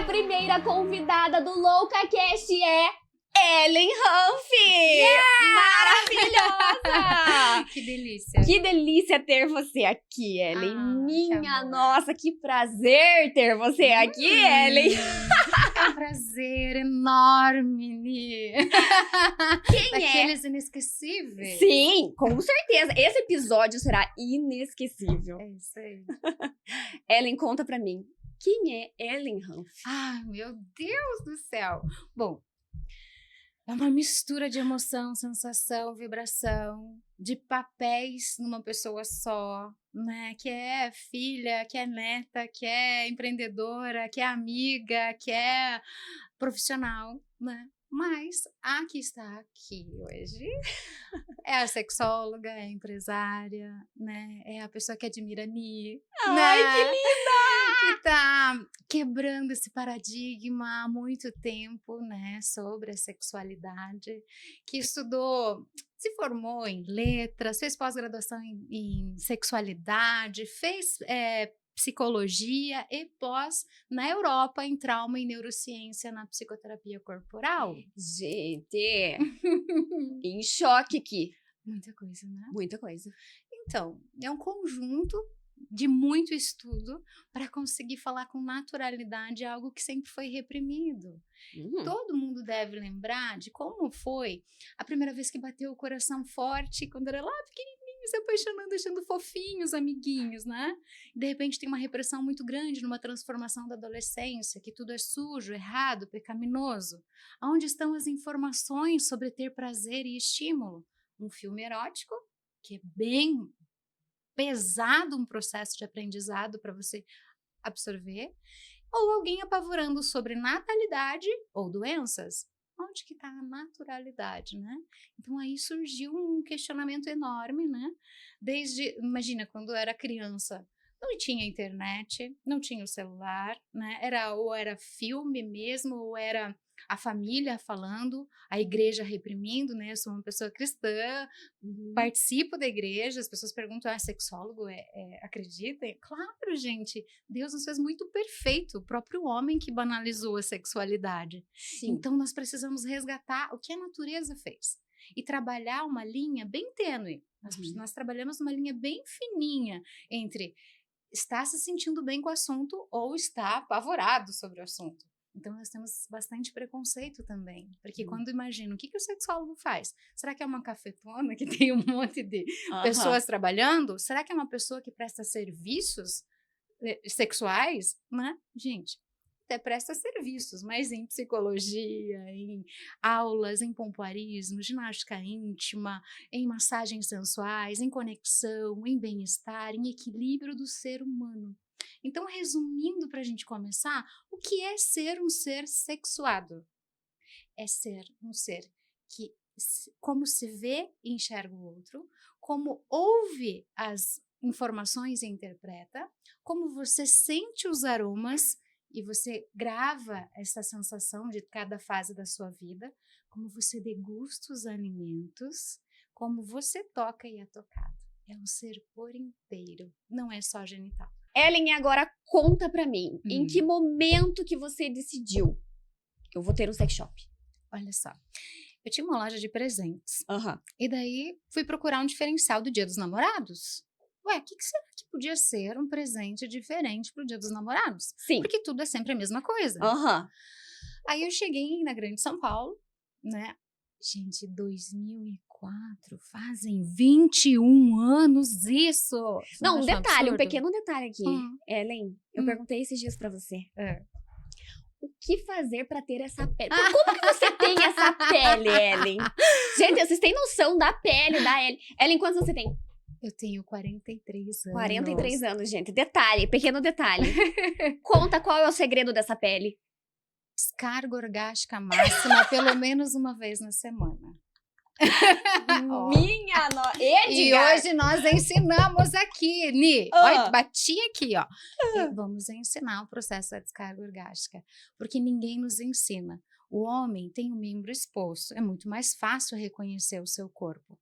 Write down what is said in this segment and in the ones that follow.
a primeira convidada do LoucaCast é Ellen Hanff! Maravilhosa! Que delícia! Que delícia ter você aqui, Ellen. Minha nossa, que prazer ter você aqui, Ellen. É um prazer enorme, Ni. Quem Daqueles inesquecíveis. Sim, com certeza. Esse episódio será inesquecível. É isso aí. Ellen, conta pra mim. Quem é Ellen Hanff? Ai, meu Deus do céu! Bom, é uma mistura de emoção, sensação, vibração, de papéis numa pessoa só, né? Que é filha, que é neta, que é empreendedora, que é amiga, que é profissional, né? Mas a que está aqui hoje é a sexóloga, é a empresária, né? É a pessoa que admira a Ni. Ai, né? que linda! Que tá quebrando esse paradigma há muito tempo, né? Sobre a sexualidade, que estudou, se formou em letras, fez pós-graduação em sexualidade, fez psicologia e pós na Europa em trauma e neurociência na psicoterapia corporal. Gente, em choque aqui. Muita coisa, né? Muita coisa. Então, é um conjunto de muito estudo para conseguir falar com naturalidade algo que sempre foi reprimido. Todo mundo deve lembrar de como foi a primeira vez que bateu o coração forte quando era lá pequenininho, se apaixonando, achando fofinhos, amiguinhos, né? De repente tem uma repressão muito grande numa transformação da adolescência, que tudo é sujo, errado, pecaminoso. Onde estão as informações sobre ter prazer e estímulo? Um filme erótico, que é bem pesado um processo de aprendizado para você absorver, ou alguém apavorando sobre natalidade ou doenças. Onde que está a naturalidade, né? Então aí surgiu um questionamento enorme, né? Desde, imagina, quando eu era criança, não tinha internet, não tinha o celular, né? Ou era filme mesmo, ou era a família falando, a igreja reprimindo, né? Eu sou uma pessoa cristã, participo da igreja, as pessoas perguntam, sexólogo acredita? Claro, gente, Deus nos fez muito perfeito, o próprio homem que banalizou a sexualidade. Sim. Então nós precisamos resgatar o que a natureza fez e trabalhar uma linha bem tênue. Nós trabalhamos uma linha bem fininha entre estar se sentindo bem com o assunto ou estar apavorado sobre o assunto. Então, nós temos bastante preconceito também. Porque quando imagino, o que o sexólogo faz? Será que é uma cafetona que tem um monte de pessoas trabalhando? Será que é uma pessoa que presta serviços sexuais? Né? Gente, até presta serviços, mas em psicologia, em aulas, em pompoarismo, ginástica íntima, em massagens sensuais, em conexão, em bem-estar, em equilíbrio do ser humano. Então, resumindo para a gente começar, o que é ser um ser sexuado? É ser um ser que, como se vê e enxerga o outro, como ouve as informações e interpreta, como você sente os aromas e você grava essa sensação de cada fase da sua vida, como você degusta os alimentos, como você toca e é tocado. É um ser por inteiro, não é só genital. Ellen, agora conta pra mim, em que momento que você decidiu que eu vou ter um sex shop? Olha só, eu tinha uma loja de presentes, Aham. e daí fui procurar um diferencial do Dia dos Namorados. Ué, o que será que podia ser um presente diferente pro Dia dos Namorados? Sim. Porque tudo é sempre a mesma coisa. Aham. Aí eu cheguei na Grande São Paulo, né? Gente, 2004, fazem 21 anos isso! Não, um acha detalhe, um absurdo? pequeno detalhe aqui. Ellen, eu perguntei esses dias pra você. O que fazer pra ter essa pele? Como que você tem essa pele, Ellen? Gente, vocês têm noção da pele da Ellen? Ellen, quantos você tem? Eu tenho 43 anos. 43 anos, gente. Detalhe, pequeno detalhe. Conta qual é o segredo dessa pele. Descarga orgástica máxima pelo menos uma vez na semana. Minha nossa. E hoje nós ensinamos aqui, Ni. Olha, bati aqui, ó. E vamos ensinar o processo da descarga orgástica. Porque ninguém nos ensina. O homem tem um membro exposto. É muito mais fácil reconhecer o seu corpo.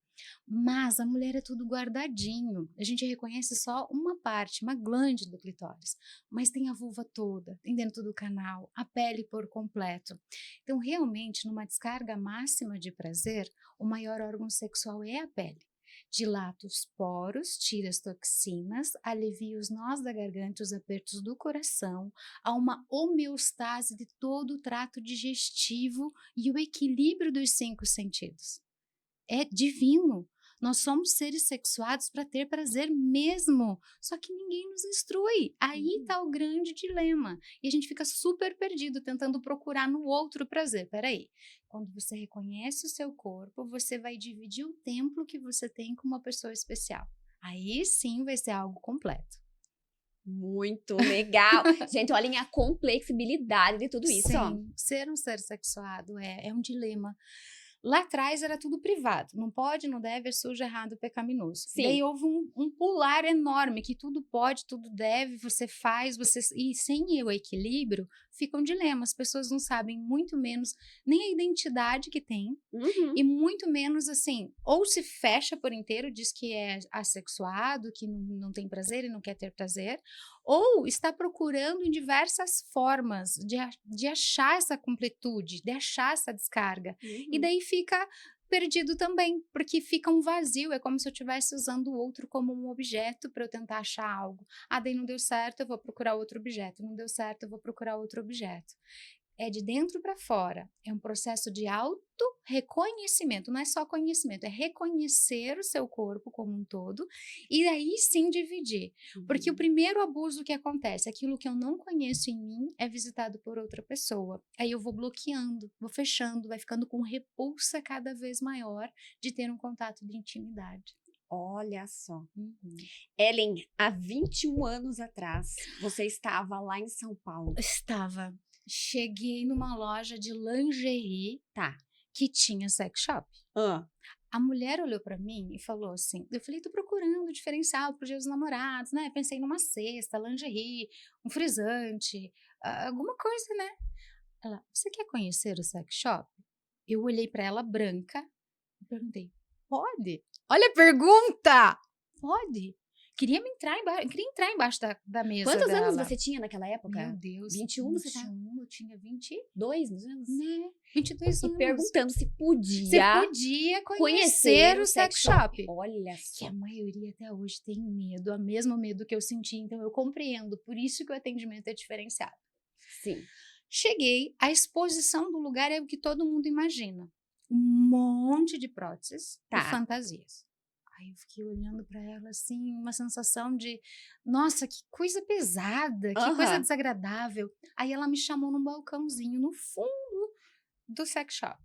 Mas a mulher é tudo guardadinho. A gente reconhece só uma parte, uma glande do clitóris. Mas tem a vulva toda, tem dentro do canal, a pele por completo. Então, realmente, numa descarga máxima de prazer, o maior órgão sexual é a pele. Dilata os poros, tira as toxinas, alivia os nós da garganta e os apertos do coração, há uma homeostase de todo o trato digestivo e o equilíbrio dos 5 sentidos. É divino. Nós somos seres sexuados para ter prazer mesmo, só que ninguém nos instrui. Aí está o grande dilema. E a gente fica super perdido tentando procurar no outro prazer. Peraí, quando você reconhece o seu corpo, você vai dividir o templo que você tem com uma pessoa especial. Aí sim vai ser algo completo. Muito legal. Gente, olhem a complexibilidade de tudo isso, ó. Sim, ser um ser sexuado é um dilema. Lá atrás era tudo privado, não pode, não deve, é sujo, errado, pecaminoso. Sim. Daí houve um pular enorme, que tudo pode, tudo deve, você faz, e sem o equilíbrio, fica um dilema. As pessoas não sabem muito menos nem a identidade que tem, e muito menos assim, ou se fecha por inteiro, diz que é assexuado, que não tem prazer e não quer ter prazer, ou está procurando em diversas formas de achar essa completude, de achar essa descarga. E daí fica perdido também, porque fica um vazio, é como se eu estivesse usando o outro como um objeto para eu tentar achar algo. Ah, daí não deu certo, eu vou procurar outro objeto. Não deu certo, eu vou procurar outro objeto. É de dentro para fora, é um processo de auto-reconhecimento, não é só conhecimento, é reconhecer o seu corpo como um todo e aí sim dividir, porque o primeiro abuso que acontece, aquilo que eu não conheço em mim é visitado por outra pessoa, aí eu vou bloqueando, vou fechando, vai ficando com repulsa cada vez maior de ter um contato de intimidade. Olha só. Ellen, há 21 anos atrás, você estava lá em São Paulo. Estava. Cheguei numa loja de lingerie, Tá. que tinha sex shop. A mulher olhou pra mim e falou assim, eu falei, tô procurando diferencial pro dia dos namorados, né? Pensei numa cesta, lingerie, um frisante, alguma coisa, né? Ela, você quer conhecer o sex shop? Eu olhei pra ela branca e perguntei, pode? Olha a pergunta! Pode? Queria entrar embaixo da mesa Quantos dela. anos você tinha naquela época? Meu Deus. 21, você tá? Eu tinha 22, mais ou menos? Né? 22 anos. E perguntando se podia, Você podia conhecer o sex shop. Olha Que só. a maioria até hoje tem medo, o mesmo medo que eu senti, então eu compreendo, por isso que o atendimento é diferenciado. Sim. Cheguei, a exposição do lugar é o que todo mundo imagina. Um monte de próteses e fantasias. Aí eu fiquei olhando para ela assim, uma sensação de, nossa, que coisa pesada, que coisa desagradável. Aí ela me chamou num balcãozinho no fundo do sex shop.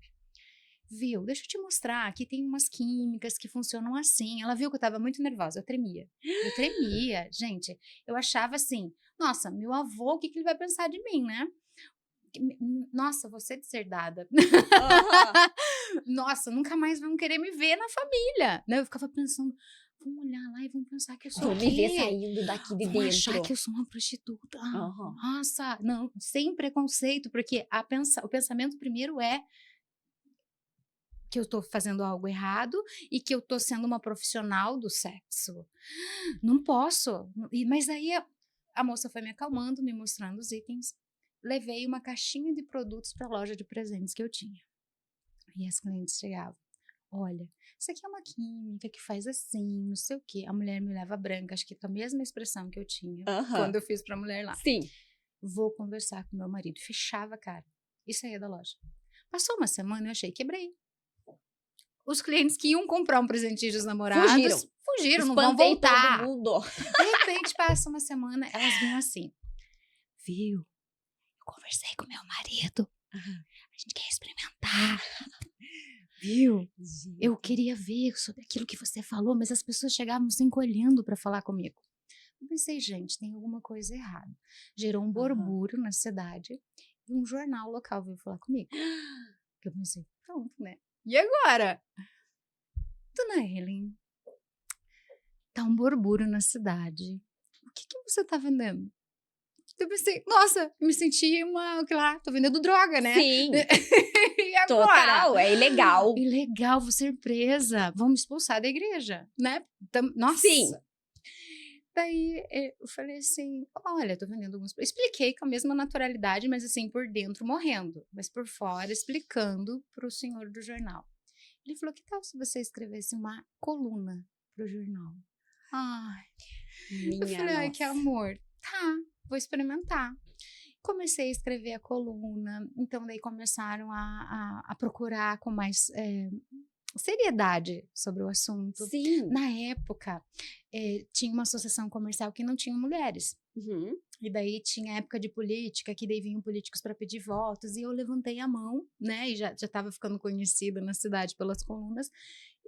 Viu? Deixa eu te mostrar, aqui tem umas químicas que funcionam assim. Ela viu que eu tava muito nervosa, eu tremia. Eu tremia, gente. Eu achava assim, nossa, meu avô, o que ele vai pensar de mim, né? Nossa, você de ser dada. Nossa, nunca mais vão querer me ver na família. Eu ficava pensando, vão olhar lá e vão pensar que eu sou Vão me ver saindo daqui de vão dentro. achar que eu sou uma prostituta. Nossa, não, sem preconceito, porque o pensamento primeiro é que eu tô fazendo algo errado e que eu tô sendo uma profissional do sexo. Não posso. Mas aí a moça foi me acalmando, me mostrando os itens. Levei uma caixinha de produtos para a loja de presentes que eu tinha. E as clientes chegavam. Olha, isso aqui é uma química que faz assim, não sei o quê. A mulher me leva branca, acho que com a mesma expressão que eu tinha quando eu fiz pra mulher lá. Sim. Vou conversar com meu marido. Fechava a cara e saía da loja. Passou uma semana, eu achei, quebrei. Os clientes que iam comprar um presentinho dos namorados fugiram, não vão voltar. Todo mundo. De repente, passa uma semana, elas vinham assim. Viu? Eu conversei com meu marido. A gente quer experimentar. Viu? Eu queria ver sobre aquilo que você falou, mas as pessoas chegavam se encolhendo para falar comigo. Eu pensei, gente, tem alguma coisa errada. Gerou um borbúrio na cidade e um jornal local veio falar comigo. Eu pensei, pronto, né? E agora? Dona Ellen, tá um borbúrio na cidade. O que você tá vendendo? Eu pensei, nossa, me senti tô vendendo droga, né? Sim, E agora? total, é ilegal. Ilegal, vou ser presa. Vão me expulsar da igreja, né? Nossa. Sim. Daí eu falei assim, olha, tô vendendo alguns... Expliquei com a mesma naturalidade, mas assim, por dentro morrendo. Mas por fora, explicando pro senhor do jornal. Ele falou, que tal se você escrevesse uma coluna pro jornal? Ai, eu falei, ai, que amor. Tá, vou experimentar. Comecei a escrever a coluna, então daí começaram a procurar com mais seriedade sobre o assunto. Sim. Na época, tinha uma associação comercial que não tinha mulheres. Uhum. E daí tinha época de política, que daí vinham políticos para pedir votos, e eu levantei a mão, né, e já estava ficando conhecida na cidade pelas colunas.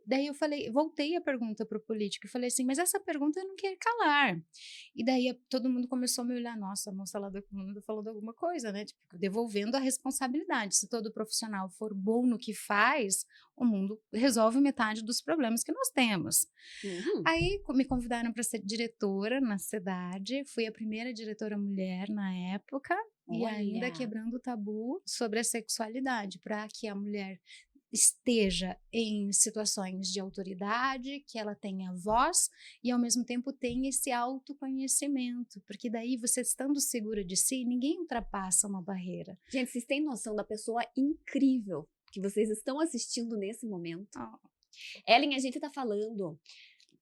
Daí eu falei, voltei a pergunta para o político e falei assim, mas essa pergunta eu não quero calar. E daí todo mundo começou a me olhar, nossa, a moça lá da coluna tá falando alguma coisa, né, tipo, devolvendo a responsabilidade. Se todo profissional for bom no que faz, o mundo resolve metade dos problemas que nós temos. Uhum. Aí me convidaram para ser diretora na cidade, fui a primeira diretora mulher na época, e ainda Olha. quebrando o tabu sobre a sexualidade, para que a mulher esteja em situações de autoridade, que ela tenha voz e ao mesmo tempo tenha esse autoconhecimento, porque daí você estando segura de si, ninguém ultrapassa uma barreira. Gente, vocês têm noção da pessoa incrível que vocês estão assistindo nesse momento? Ellen, a gente tá falando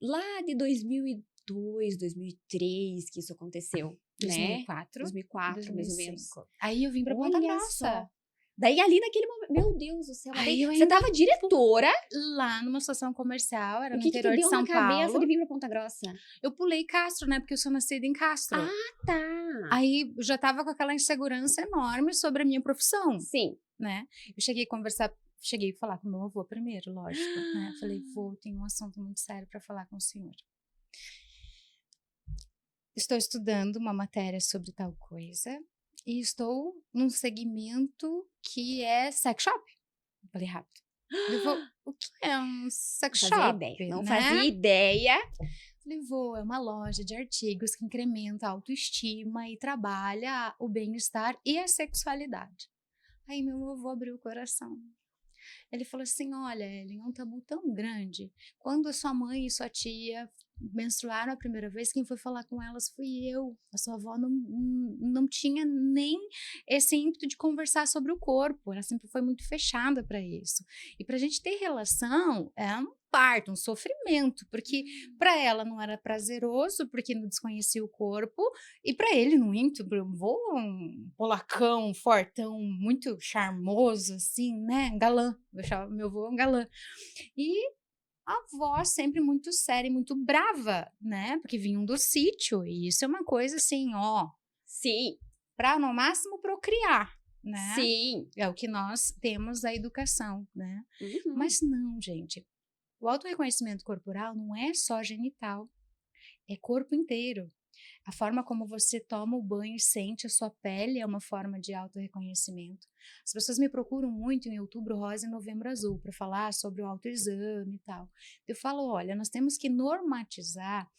lá de 2002, 2003 que isso aconteceu, 2004, né? 2004, mais ou menos. Aí eu vim pra Ponta Olha Grossa. só. Daí ali naquele momento, meu Deus do céu, Aí eu você ainda tava diretora. lá numa associação comercial, era O no que interior te de deu São na cabeça Paulo. de vir pra Ponta Grossa? Eu pulei Castro, né? Porque eu sou nascida em Castro. Ah, tá. Aí eu já tava com aquela insegurança enorme sobre a minha profissão, Sim. né? Eu cheguei a falar com meu avô primeiro, lógico, né? Falei, vô, tem um assunto muito sério para falar com o senhor. Estou estudando uma matéria sobre tal coisa e estou num segmento que é sex shop. Falei rápido. Eu vou, o que é um sex Não shop? fazia ideia. Não né? fazia ideia. Falei, vô, é uma loja de artigos que incrementa a autoestima e trabalha o bem-estar e a sexualidade. Aí meu avô abriu o coração. Ele falou assim, olha, Ellen, é um tabu tão grande. Quando a sua mãe e sua tia menstruaram a primeira vez, quem foi falar com elas fui eu. A sua avó não tinha nem esse ímpeto de conversar sobre o corpo. Ela sempre foi muito fechada para isso. E para a gente ter relação, é um parto, um sofrimento, porque para ela não era prazeroso, porque não desconhecia o corpo, e para ele, no ímpeto, vou um polacão, fortão, muito charmoso, assim, né, galã, eu achava meu avô um galã, e a avó sempre muito séria e muito brava, né, porque vinham do sítio, e isso é uma coisa assim, ó, sim, para no máximo procriar, né, sim, é o que nós temos da educação, né, uhum. Mas não, gente. O autorreconhecimento corporal não é só genital, é corpo inteiro. A forma como você toma o banho e sente a sua pele é uma forma de autorreconhecimento. As pessoas me procuram muito em Outubro Rosa e Novembro Azul para falar sobre o autoexame e tal. Eu falo, olha, nós temos que normatizar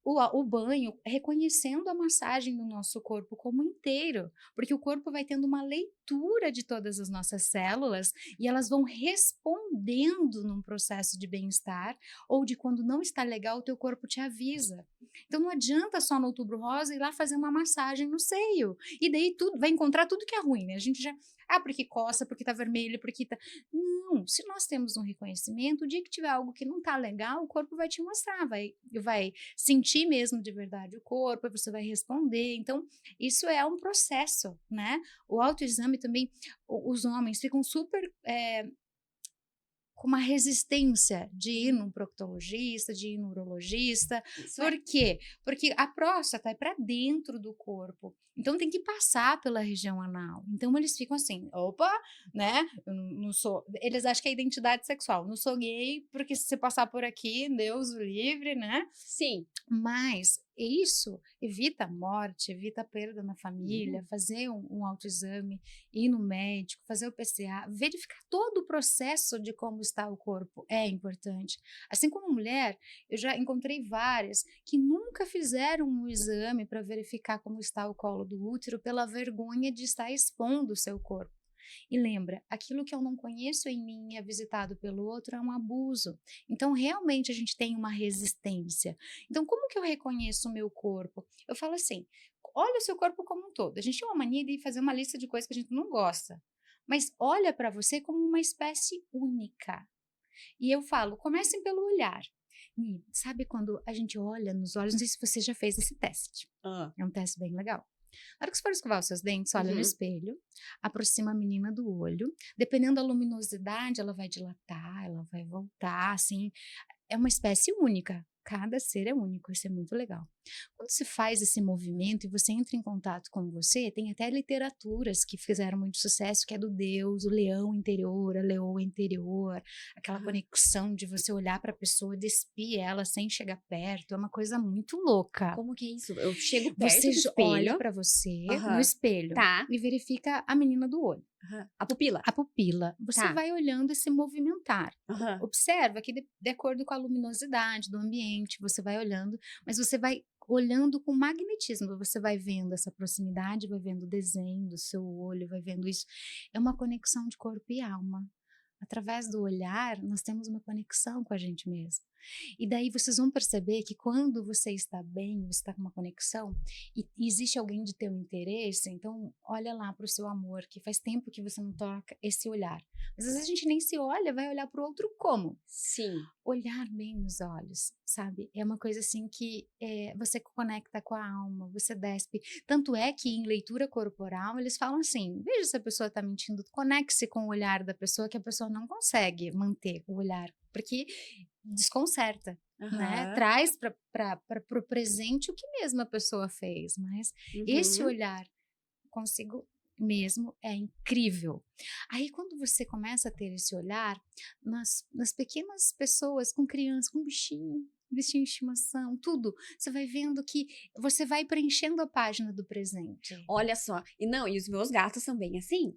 o banho reconhecendo a massagem do nosso corpo como inteiro, porque o corpo vai tendo uma leitura de todas as nossas células e elas vão respondendo num processo de bem-estar ou de quando não está legal, o teu corpo te avisa. Então não adianta só no Outubro Rosa ir lá fazer uma massagem no seio e daí tudo vai encontrar tudo que é ruim, né? A gente já, porque coça, porque tá vermelho, porque tá... Não, se nós temos um reconhecimento, o dia que tiver algo que não tá legal, o corpo vai te mostrar, vai sentir mesmo de verdade o corpo, você vai responder. Então, isso é um processo, né? O autoexame também, os homens ficam super com uma resistência de ir num proctologista, de ir num urologista. Por quê? Porque a próstata é para dentro do corpo. Então tem que passar pela região anal. Então eles ficam assim, opa, né? Eu não sou. Eles acham que é identidade sexual. Não sou gay, porque se você passar por aqui, Deus o livre, né? Sim. Mas isso evita a morte, evita a perda na família, fazer um autoexame, ir no médico, fazer o PCA, verificar todo o processo de como está o corpo é importante. Assim como mulher, eu já encontrei várias que nunca fizeram um exame para verificar como está o colo do útero pela vergonha de estar expondo o seu corpo. E lembra, aquilo que eu não conheço em mim e é visitado pelo outro é um abuso. Então, realmente, a gente tem uma resistência. Então, como que eu reconheço o meu corpo? Eu falo assim, olha o seu corpo como um todo. A gente tem uma mania de fazer uma lista de coisas que a gente não gosta. Mas olha para você como uma espécie única. E eu falo, comecem pelo olhar. E sabe quando a gente olha nos olhos? Não sei se você já fez esse teste. É um teste bem legal. Na hora que você for escovar os seus dentes, olha no espelho, aproxima a menina do olho. Dependendo da luminosidade, ela vai dilatar, ela vai voltar, assim. É uma espécie única. Cada ser é único, isso é muito legal. Quando se faz esse movimento e você entra em contato com você, tem até literaturas que fizeram muito sucesso, que é do Deus, o leão interior, a leoa interior, aquela conexão de você olhar para a pessoa, despir ela sem chegar perto, é uma coisa muito louca. Como que é isso? Eu chego perto Você do espelho. olha para você no espelho e verifica a menina do olho. A pupila. A pupila. Você vai olhando e se movimentar. Observa que de acordo com a luminosidade do ambiente, você vai olhando, mas você vai olhando com magnetismo, você vai vendo essa proximidade, vai vendo o desenho do seu olho, vai vendo isso. É uma conexão de corpo e alma. Através do olhar, nós temos uma conexão com a gente mesmo. E daí vocês vão perceber que quando você está bem, você está com uma conexão e existe alguém de teu interesse, então olha lá para o seu amor, que faz tempo que você não toca esse olhar. Mas às vezes a gente nem se olha, vai olhar para o outro como? Sim. Olhar bem nos olhos, sabe? É uma coisa assim que você conecta com a alma, você despe. Tanto é que em leitura corporal eles falam assim, veja se a pessoa está mentindo, conecte-se com o olhar da pessoa, que a pessoa não consegue manter o olhar, porque desconcerta, né? Traz para o presente o que mesmo a pessoa fez, mas esse olhar consigo mesmo é incrível. Aí quando você começa a ter esse olhar nas pequenas pessoas, com crianças, com bichinho de estimação, tudo, você vai vendo que você vai preenchendo a página do presente. Olha só, e os meus gatos são bem assim.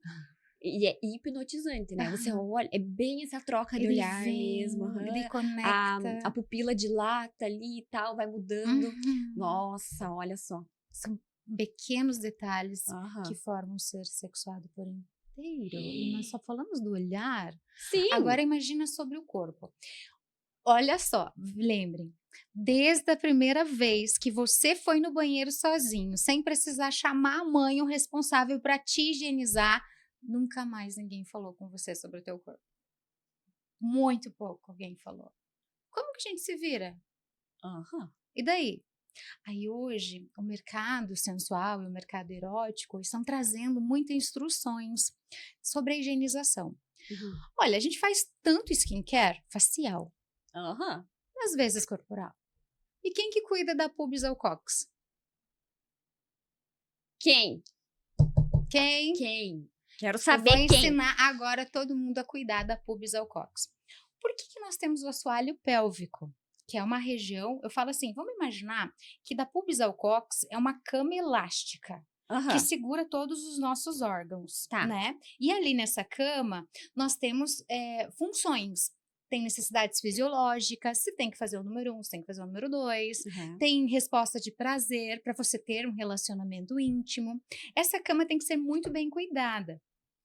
E é hipnotizante, né? Você olha, é bem essa troca de olhar mesmo. Ele conecta. A pupila dilata ali e tal, vai mudando. Nossa, olha só. São pequenos detalhes que formam o ser sexuado por inteiro. E nós só falamos do olhar. Sim. Agora imagina sobre o corpo. Olha só, lembrem. Desde a primeira vez que você foi no banheiro sozinho, sem precisar chamar a mãe ou responsável para te higienizar, nunca mais ninguém falou com você sobre o teu corpo. Muito pouco alguém falou. Como que a gente se vira? E daí? Aí hoje o mercado sensual e o mercado erótico estão trazendo muitas instruções sobre a higienização. Olha, a gente faz tanto skincare facial, às vezes corporal. E quem que cuida da pubis ao cox? Quem? Quero saber quem. Eu vou ensinar agora todo mundo a cuidar da pubis ao cox. Por que nós temos o assoalho pélvico? Que é uma região, eu falo assim, vamos imaginar que da pubis ao cox é uma cama elástica que segura todos os nossos órgãos, né? E ali nessa cama nós temos funções. Tem necessidades fisiológicas, se tem que fazer o número 1, se tem que fazer o número 2. Tem resposta de prazer para você ter um relacionamento íntimo. Essa cama tem que ser muito bem cuidada.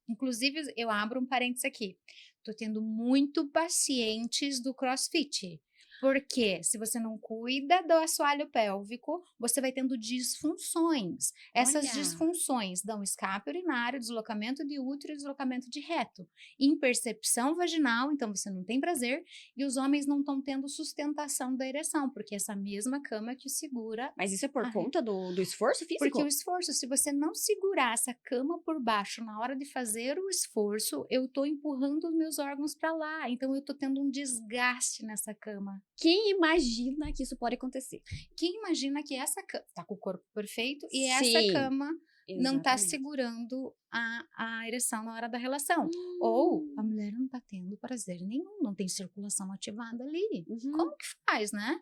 Inclusive, eu abro um parênteses aqui. Tô tendo muito pacientes do CrossFit. Porque se você não cuida do assoalho pélvico, você vai tendo disfunções. Essas disfunções dão escape urinário, deslocamento de útero e deslocamento de reto. Impercepção vaginal, então você não tem prazer. E os homens não estão tendo sustentação da ereção, porque essa mesma cama que segura... Mas isso é por conta do esforço físico? Porque o esforço, se você não segurar essa cama por baixo na hora de fazer o esforço, eu tô empurrando os meus órgãos para lá. Então eu tô tendo um desgaste nessa cama. Quem imagina que isso pode acontecer? Quem imagina que essa cama tá com o corpo perfeito e essa cama não tá segurando a ereção na hora da relação. Ou a mulher não tá tendo prazer nenhum, não tem circulação ativada ali. Como que faz, né?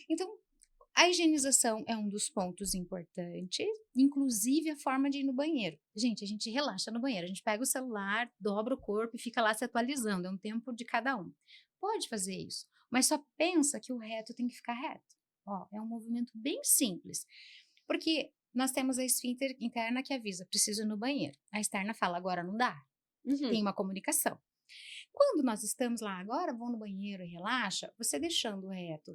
Então, A higienização é um dos pontos importantes, inclusive a forma de ir no banheiro. Gente, a gente relaxa no banheiro, a gente pega o celular, dobra o corpo e fica lá se atualizando, é um tempo de cada um. Pode fazer isso, mas só pensa que o reto tem que ficar reto. Ó, é um movimento bem simples, porque nós temos a esfíncter interna que avisa, preciso ir no banheiro. A externa fala, agora não dá. Tem uma comunicação. Quando nós estamos lá, agora vou no banheiro e relaxa, você deixando reto,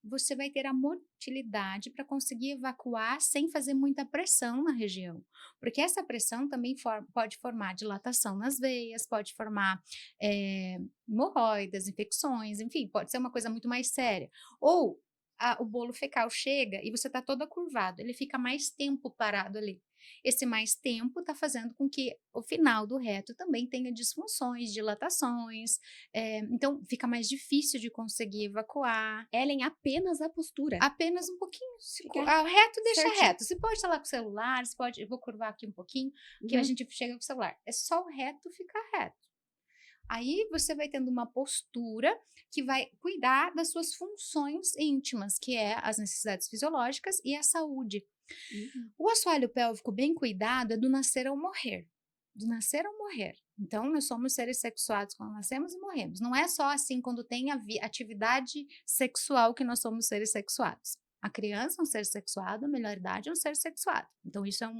você vai ter a motilidade para conseguir evacuar sem fazer muita pressão na região. Porque essa pressão também pode formar dilatação nas veias, pode formar hemorroidas, infecções, enfim, pode ser uma coisa muito mais séria. Ou o bolo fecal chega e você está toda curvado, ele fica mais tempo parado ali. Esse mais tempo está fazendo com que o final do reto também tenha disfunções, dilatações, então fica mais difícil de conseguir evacuar. Ellen, apenas a postura. Apenas um pouquinho. O reto deixa certinho. reto. Você pode estar lá com o celular, você pode. Eu vou curvar aqui um pouquinho, que a gente chega com o celular. É só o reto ficar reto. Aí você vai tendo uma postura que vai cuidar das suas funções íntimas, que é as necessidades fisiológicas e a saúde. O assoalho pélvico bem cuidado é do nascer ao morrer. Do nascer ao morrer. Então, nós somos seres sexuados quando nascemos e morremos. Não é só assim quando tem atividade sexual que nós somos seres sexuados. A criança é um ser sexuado, a melhor idade é um ser sexuado. Então, isso é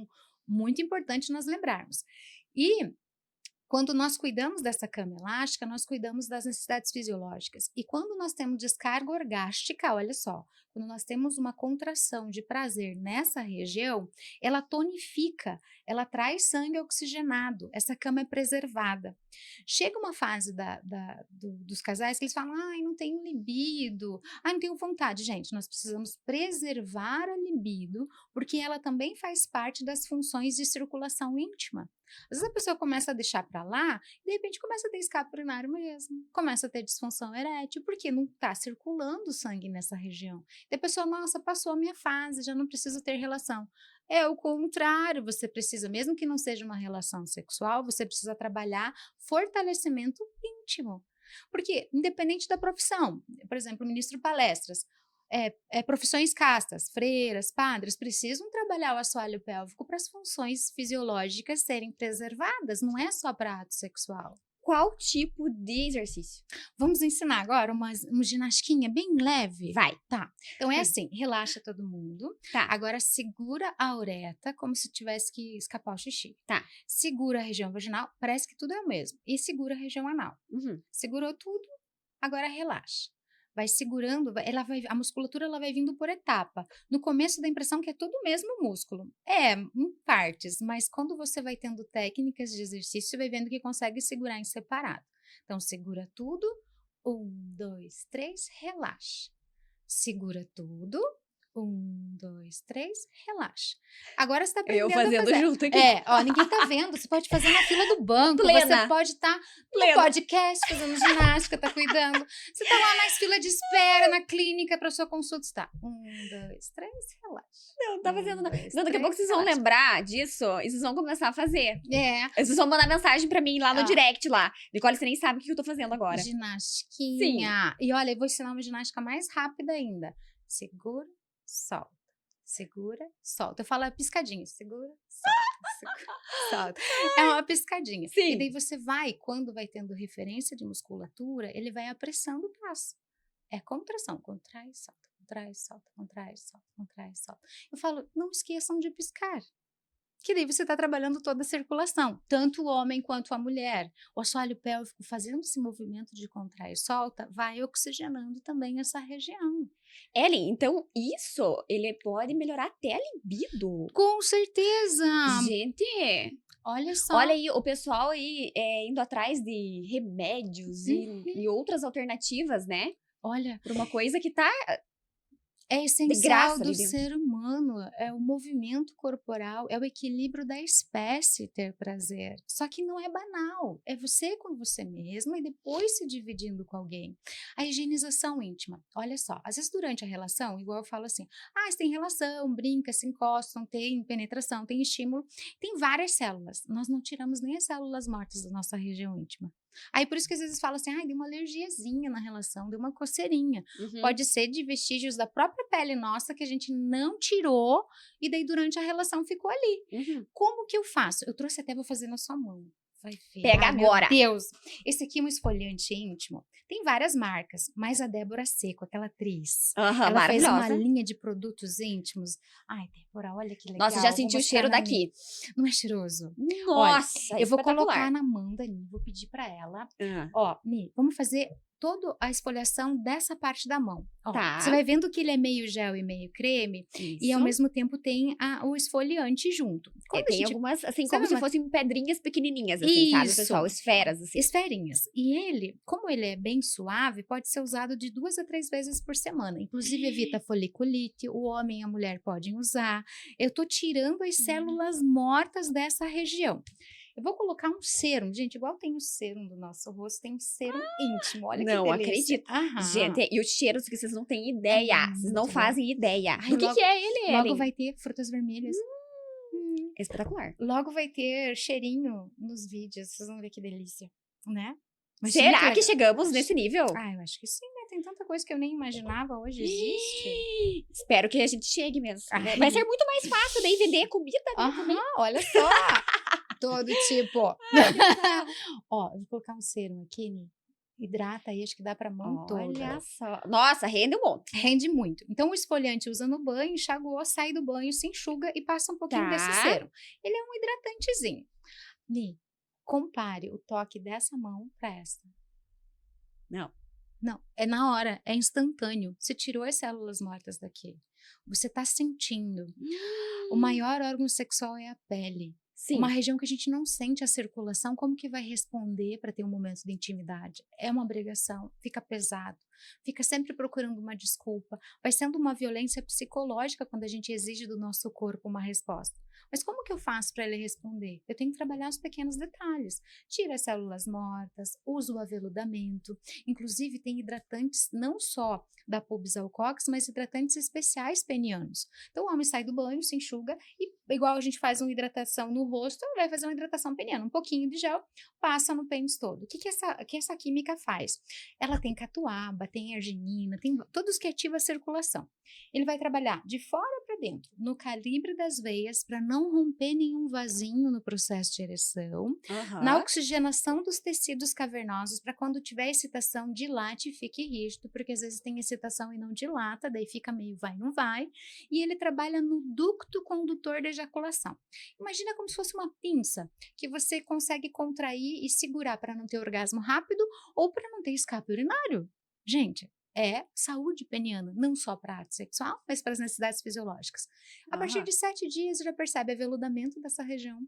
muito importante nós lembrarmos. E quando nós cuidamos dessa cama elástica, nós cuidamos das necessidades fisiológicas. E quando nós temos descarga orgástica, olha só, quando nós temos uma contração de prazer nessa região, ela tonifica, ela traz sangue oxigenado, essa cama é preservada. Chega uma fase dos casais que eles falam, ai, não tenho libido, ai, não tenho vontade. Gente, nós precisamos preservar a libido, porque ela também faz parte das funções de circulação íntima. Às vezes a pessoa começa a deixar para lá e de repente começa a ter escape urinário mesmo, começa a ter disfunção erétil, porque não está circulando sangue nessa região. E a pessoa, nossa, passou a minha fase, já não preciso ter relação. É o contrário, você precisa, mesmo que não seja uma relação sexual, você precisa trabalhar fortalecimento íntimo. Porque, independente da profissão, por exemplo, ministro palestras, profissões castas, freiras, padres, precisam trabalhar o assoalho pélvico para as funções fisiológicas serem preservadas, não é só para ato sexual. Qual tipo de exercício? Vamos ensinar agora uma ginastinha bem leve? Vai. Tá. Então é assim, relaxa todo mundo. Tá. Agora segura a uretra como se tivesse que escapar o xixi. Tá. Segura a região vaginal, parece que tudo é o mesmo. E segura a região anal. Segurou tudo, agora relaxa. Vai segurando, a musculatura ela vai vindo por etapa. No começo dá a impressão que é tudo o mesmo músculo. Em partes, mas quando você vai tendo técnicas de exercício, você vai vendo que consegue segurar em separado. Então, segura tudo. 1, 2, 3, relaxa. Segura tudo. 1, 2, 3, relaxa. Agora você tá aprendendo eu fazendo a fazer. junto aqui. Ninguém tá vendo. Você pode fazer na fila do banco. Plena. Você pode estar no podcast, fazendo ginástica, tá cuidando. Você tá lá na fila de espera, na clínica pra sua consulta. Tá. 1, 2, 3, relaxa. Não tá fazendo nada. Dois, Não, daqui a pouco vocês vão lembrar disso e vocês vão começar a fazer. Vocês vão mandar mensagem pra mim lá no direct lá. Nicole, você nem sabe o que eu tô fazendo agora. Ginastiquinha. Sim. E olha, eu vou ensinar uma ginástica mais rápida ainda. Segura, solta. Segura, solta. Eu falo piscadinha. Segura, solta. Solta. É uma piscadinha. Sim. E daí você vai, quando vai tendo referência de musculatura, ele vai apressando o passo. É contração. Contrai, solta. Contrai, solta. Contrai, solta. Contrai, solta. Eu falo, não esqueçam de piscar. Que daí você está trabalhando toda a circulação, tanto o homem quanto a mulher. O assoalho pélvico, fazendo esse movimento de contrai e solta, vai oxigenando também essa região. Ellen, então isso, ele pode melhorar até a libido. Com certeza! Gente, olha só. Olha aí, o pessoal aí indo atrás de remédios e outras alternativas, né? Olha, por uma coisa que tá... É essencial do ser humano, é o movimento corporal, é o equilíbrio da espécie ter prazer. Só que não é banal, é você com você mesma e depois se dividindo com alguém. A higienização íntima, olha só, às vezes durante a relação, igual eu falo assim, você tem relação, brinca, se encostam, tem penetração, tem estímulo, tem várias células. Nós não tiramos nem as células mortas da nossa região íntima. Aí por isso que às vezes fala assim, ai, deu uma alergiazinha na relação, deu uma coceirinha. Pode ser de vestígios da própria pele nossa que a gente não tirou e daí durante a relação ficou ali. Como que eu faço? Eu trouxe até, vou fazer na sua mão. Vai ver. Pega agora. Meu Deus. Esse aqui é um esfoliante íntimo. Tem várias marcas, mas a Débora Seco, aquela atriz, ela fez uma linha de produtos íntimos. Ai, Débora, olha que legal. Nossa, já senti o cheiro daqui. Não é cheiroso? Nossa, olha, eu vou colocar na mão da Ni, vou pedir pra ela. Ó, Ni, vamos fazer toda a esfoliação dessa parte da mão. Ó, você vai vendo que ele é meio gel e meio creme. Isso. E ao mesmo tempo tem o esfoliante junto. Tem algumas, assim, como se fossem pedrinhas pequenininhas, assim, sabe, pessoal? Esferas, assim. Esferinhas. E ele, como ele é bem suave, pode ser usado de 2 a 3 vezes por semana. Inclusive evita foliculite, o homem e a mulher podem usar. Eu tô tirando as células mortas dessa região. Eu vou colocar um sérum, gente, igual tem o sérum do nosso rosto, tem um sérum íntimo, olha que delícia. Não acredito. Gente, e os cheiros que vocês não têm ideia, vocês não fazem ideia. Ai, o que é ele, Ellen? Logo vai ter frutas vermelhas. Espetacular. Logo vai ter cheirinho nos vídeos, vocês vão ver que delícia, né? Mas será que chegamos nesse nível? Ah, eu acho que sim, né? Tem tanta coisa que eu nem imaginava, hoje existe. Espero que a gente chegue mesmo. Vai ser muito mais fácil daí vender comida também. Olha só. Todo tipo. Ó, eu vou colocar um sérum aqui, Ni. Hidrata aí, acho que dá pra mão toda. Olha só. Nossa, rende um monte. Rende muito. Então, o esfoliante usa no banho, enxaguou, sai do banho, se enxuga e passa um pouquinho desse sérum. Ele é um hidratantezinho. Ni, compare o toque dessa mão pra essa. Não, é na hora, é instantâneo. Você tirou as células mortas daqui. Você tá sentindo. O maior órgão sexual é a pele. Sim. Uma região que a gente não sente a circulação, como que vai responder para ter um momento de intimidade? É uma obrigação, fica pesado, fica sempre procurando uma desculpa, vai sendo uma violência psicológica quando a gente exige do nosso corpo uma resposta. Mas como que eu faço para ele responder? Eu tenho que trabalhar os pequenos detalhes. Tira as células mortas, usa o aveludamento. Inclusive, tem hidratantes não só da pubis ao cox, mas hidratantes especiais penianos. Então, o homem sai do banho, se enxuga e, igual a gente faz uma hidratação no rosto, ele vai fazer uma hidratação peniana. Um pouquinho de gel, passa no pênis todo. O que essa química faz? Ela tem catuaba, tem arginina, tem todos que ativam a circulação. Ele vai trabalhar de fora para dentro, no calibre das veias, para não romper nenhum vasinho no processo de ereção, na oxigenação dos tecidos cavernosos, para quando tiver excitação, dilate e fique rígido, porque às vezes tem excitação e não dilata, daí fica meio vai, não vai. E ele trabalha no ducto condutor da ejaculação. Imagina como se fosse uma pinça, que você consegue contrair e segurar para não ter orgasmo rápido ou para não ter escape urinário. Gente, é saúde peniana, não só para a arte sexual, mas para as necessidades fisiológicas. A partir de 7 dias, já percebe aveludamento dessa região.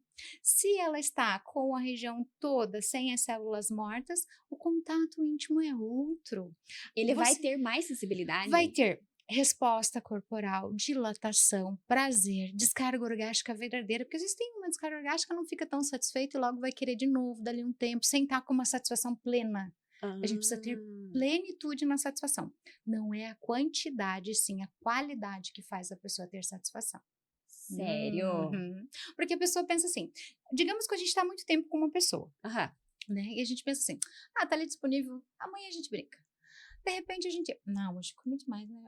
Se ela está com a região toda sem as células mortas, o contato íntimo é outro. Ele vai ter mais sensibilidade? Vai ter resposta corporal, dilatação, prazer, descarga orgástica verdadeira, porque às vezes tem uma descarga orgástica, não fica tão satisfeito e logo vai querer de novo, dali um tempo, sem estar com uma satisfação plena. A gente precisa ter plenitude na satisfação. Não é a quantidade, sim a qualidade que faz a pessoa ter satisfação. Sério? Porque a pessoa pensa assim, digamos que a gente está muito tempo com uma pessoa, né? E a gente pensa assim, tá ali disponível, amanhã a gente brinca. De repente a gente, não, hoje comi demais, né?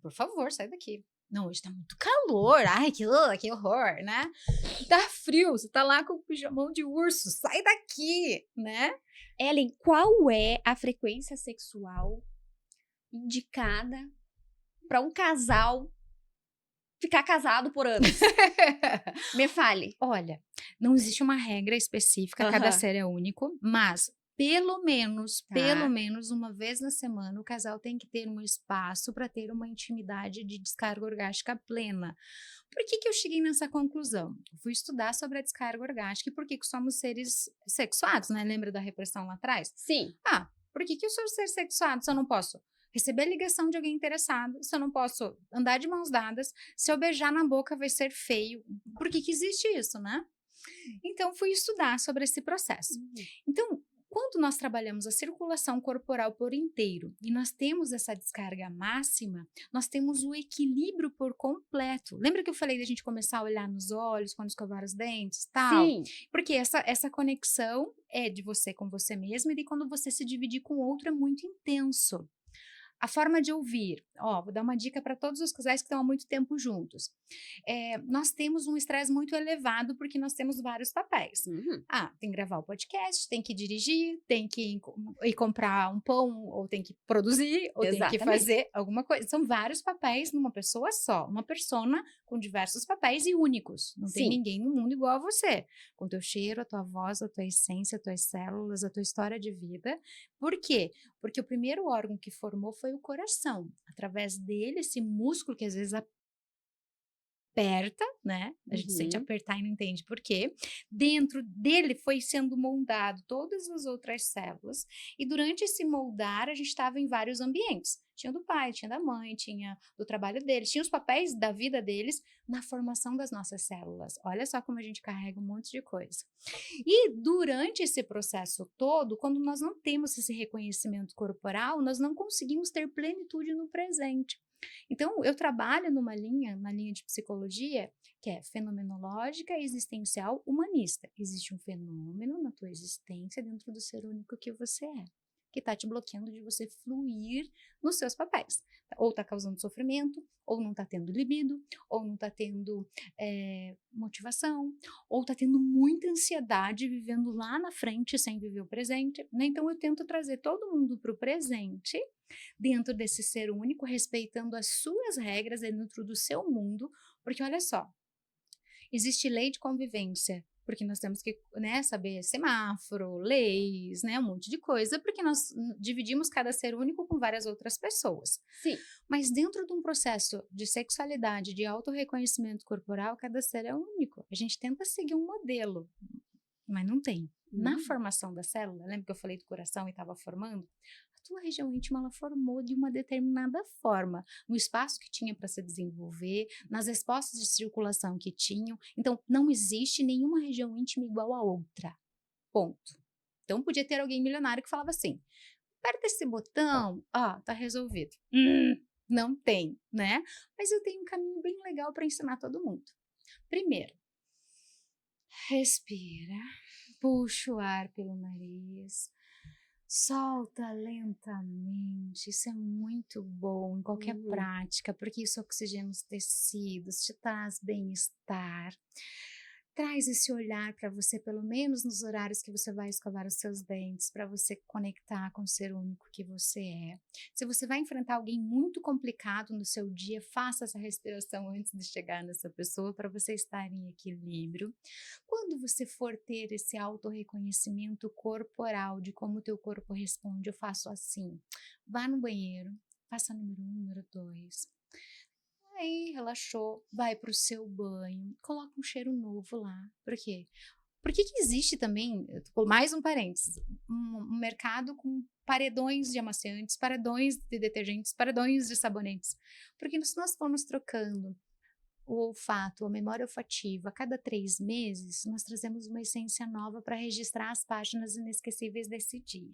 Por favor, sai daqui. Não, hoje tá muito calor, ai, que horror, né? Tá frio, você tá lá com o pijamão de urso, sai daqui, né? Ellen, qual é a frequência sexual indicada para um casal ficar casado por anos? Me fale. Olha, não existe uma regra específica, cada ser é único, mas pelo menos uma vez na semana, o casal tem que ter um espaço para ter uma intimidade de descarga orgástica plena. Por que eu cheguei nessa conclusão? Fui estudar sobre a descarga orgástica e por que somos seres sexuados, né? Lembra da repressão lá atrás? Sim. Por que eu sou ser sexuado se eu não posso receber ligação de alguém interessado, se eu não posso andar de mãos dadas, se eu beijar na boca vai ser feio? Por que existe isso, né? Então, fui estudar sobre esse processo. Então, Quando nós trabalhamos a circulação corporal por inteiro e nós temos essa descarga máxima, nós temos o equilíbrio por completo. Lembra que eu falei da gente começar a olhar nos olhos quando escovar os dentes, tal? Sim. Porque essa conexão é de você com você mesmo e de quando você se dividir com o outro é muito intenso. A forma de ouvir, vou dar uma dica para todos os casais que estão há muito tempo juntos. Nós temos um estresse muito elevado porque nós temos vários papéis. Tem que gravar o podcast, tem que dirigir, tem que ir comprar um pão, ou tem que produzir, ou tem que fazer alguma coisa. São vários papéis numa pessoa só, uma persona com diversos papéis e únicos. Não tem ninguém no mundo igual a você, com o teu cheiro, a tua voz, a tua essência, as tuas células, a tua história de vida. Por quê? Porque o primeiro órgão que formou foi o coração. Através dele, esse músculo que às vezes aperta, né? A gente sente apertar e não entende por quê. Dentro dele foi sendo moldado todas as outras células. E durante esse moldar, a gente estava em vários ambientes. Tinha do pai, tinha da mãe, tinha do trabalho deles, tinha os papéis da vida deles na formação das nossas células. Olha só como a gente carrega um monte de coisa. E durante esse processo todo, quando nós não temos esse reconhecimento corporal, nós não conseguimos ter plenitude no presente. Então, eu trabalho na linha de psicologia, que é fenomenológica, existencial, humanista. Existe um fenômeno na tua existência dentro do ser único que você é, que está te bloqueando de você fluir nos seus papéis. Ou está causando sofrimento, ou não está tendo libido, ou não está tendo motivação, ou está tendo muita ansiedade vivendo lá na frente sem viver o presente, né? Então, eu tento trazer todo mundo para o presente, dentro desse ser único, respeitando as suas regras dentro do seu mundo, porque olha só, existe lei de convivência, porque nós temos que, né, saber semáforo, leis, né, um monte de coisa, porque nós dividimos cada ser único com várias outras pessoas. Sim. Mas dentro de um processo de sexualidade, de autorreconhecimento corporal, cada ser é único. A gente tenta seguir um modelo, mas não tem. Na formação da célula, lembra que eu falei do coração e estava formando? A tua região íntima, ela formou de uma determinada forma, no espaço que tinha para se desenvolver, nas respostas de circulação que tinham. Então, não existe nenhuma região íntima igual a outra. Ponto. Então, podia ter alguém milionário que falava assim, aperta esse botão, tá resolvido. Não tem, né? Mas eu tenho um caminho bem legal para ensinar todo mundo. Primeiro, respira, puxa o ar pelo nariz, solta lentamente. Isso é muito bom em qualquer prática, porque isso oxigena os tecidos, te traz bem-estar. Traz esse olhar para você, pelo menos nos horários que você vai escovar os seus dentes, para você conectar com o ser único que você é. Se você vai enfrentar alguém muito complicado no seu dia, faça essa respiração antes de chegar nessa pessoa, para você estar em equilíbrio. Quando você for ter esse autorreconhecimento corporal, de como o teu corpo responde, eu faço assim, vá no banheiro, faça número 1, número 2... Aí, relaxou, vai pro seu banho, coloca um cheiro novo lá. Por quê? Por que existe também, mais um parênteses, um mercado com paredões de amaciantes, paredões de detergentes, paredões de sabonetes? Porque se nós formos trocando o olfato, a memória olfativa, a cada 3 meses, nós trazemos uma essência nova para registrar as páginas inesquecíveis desse dia.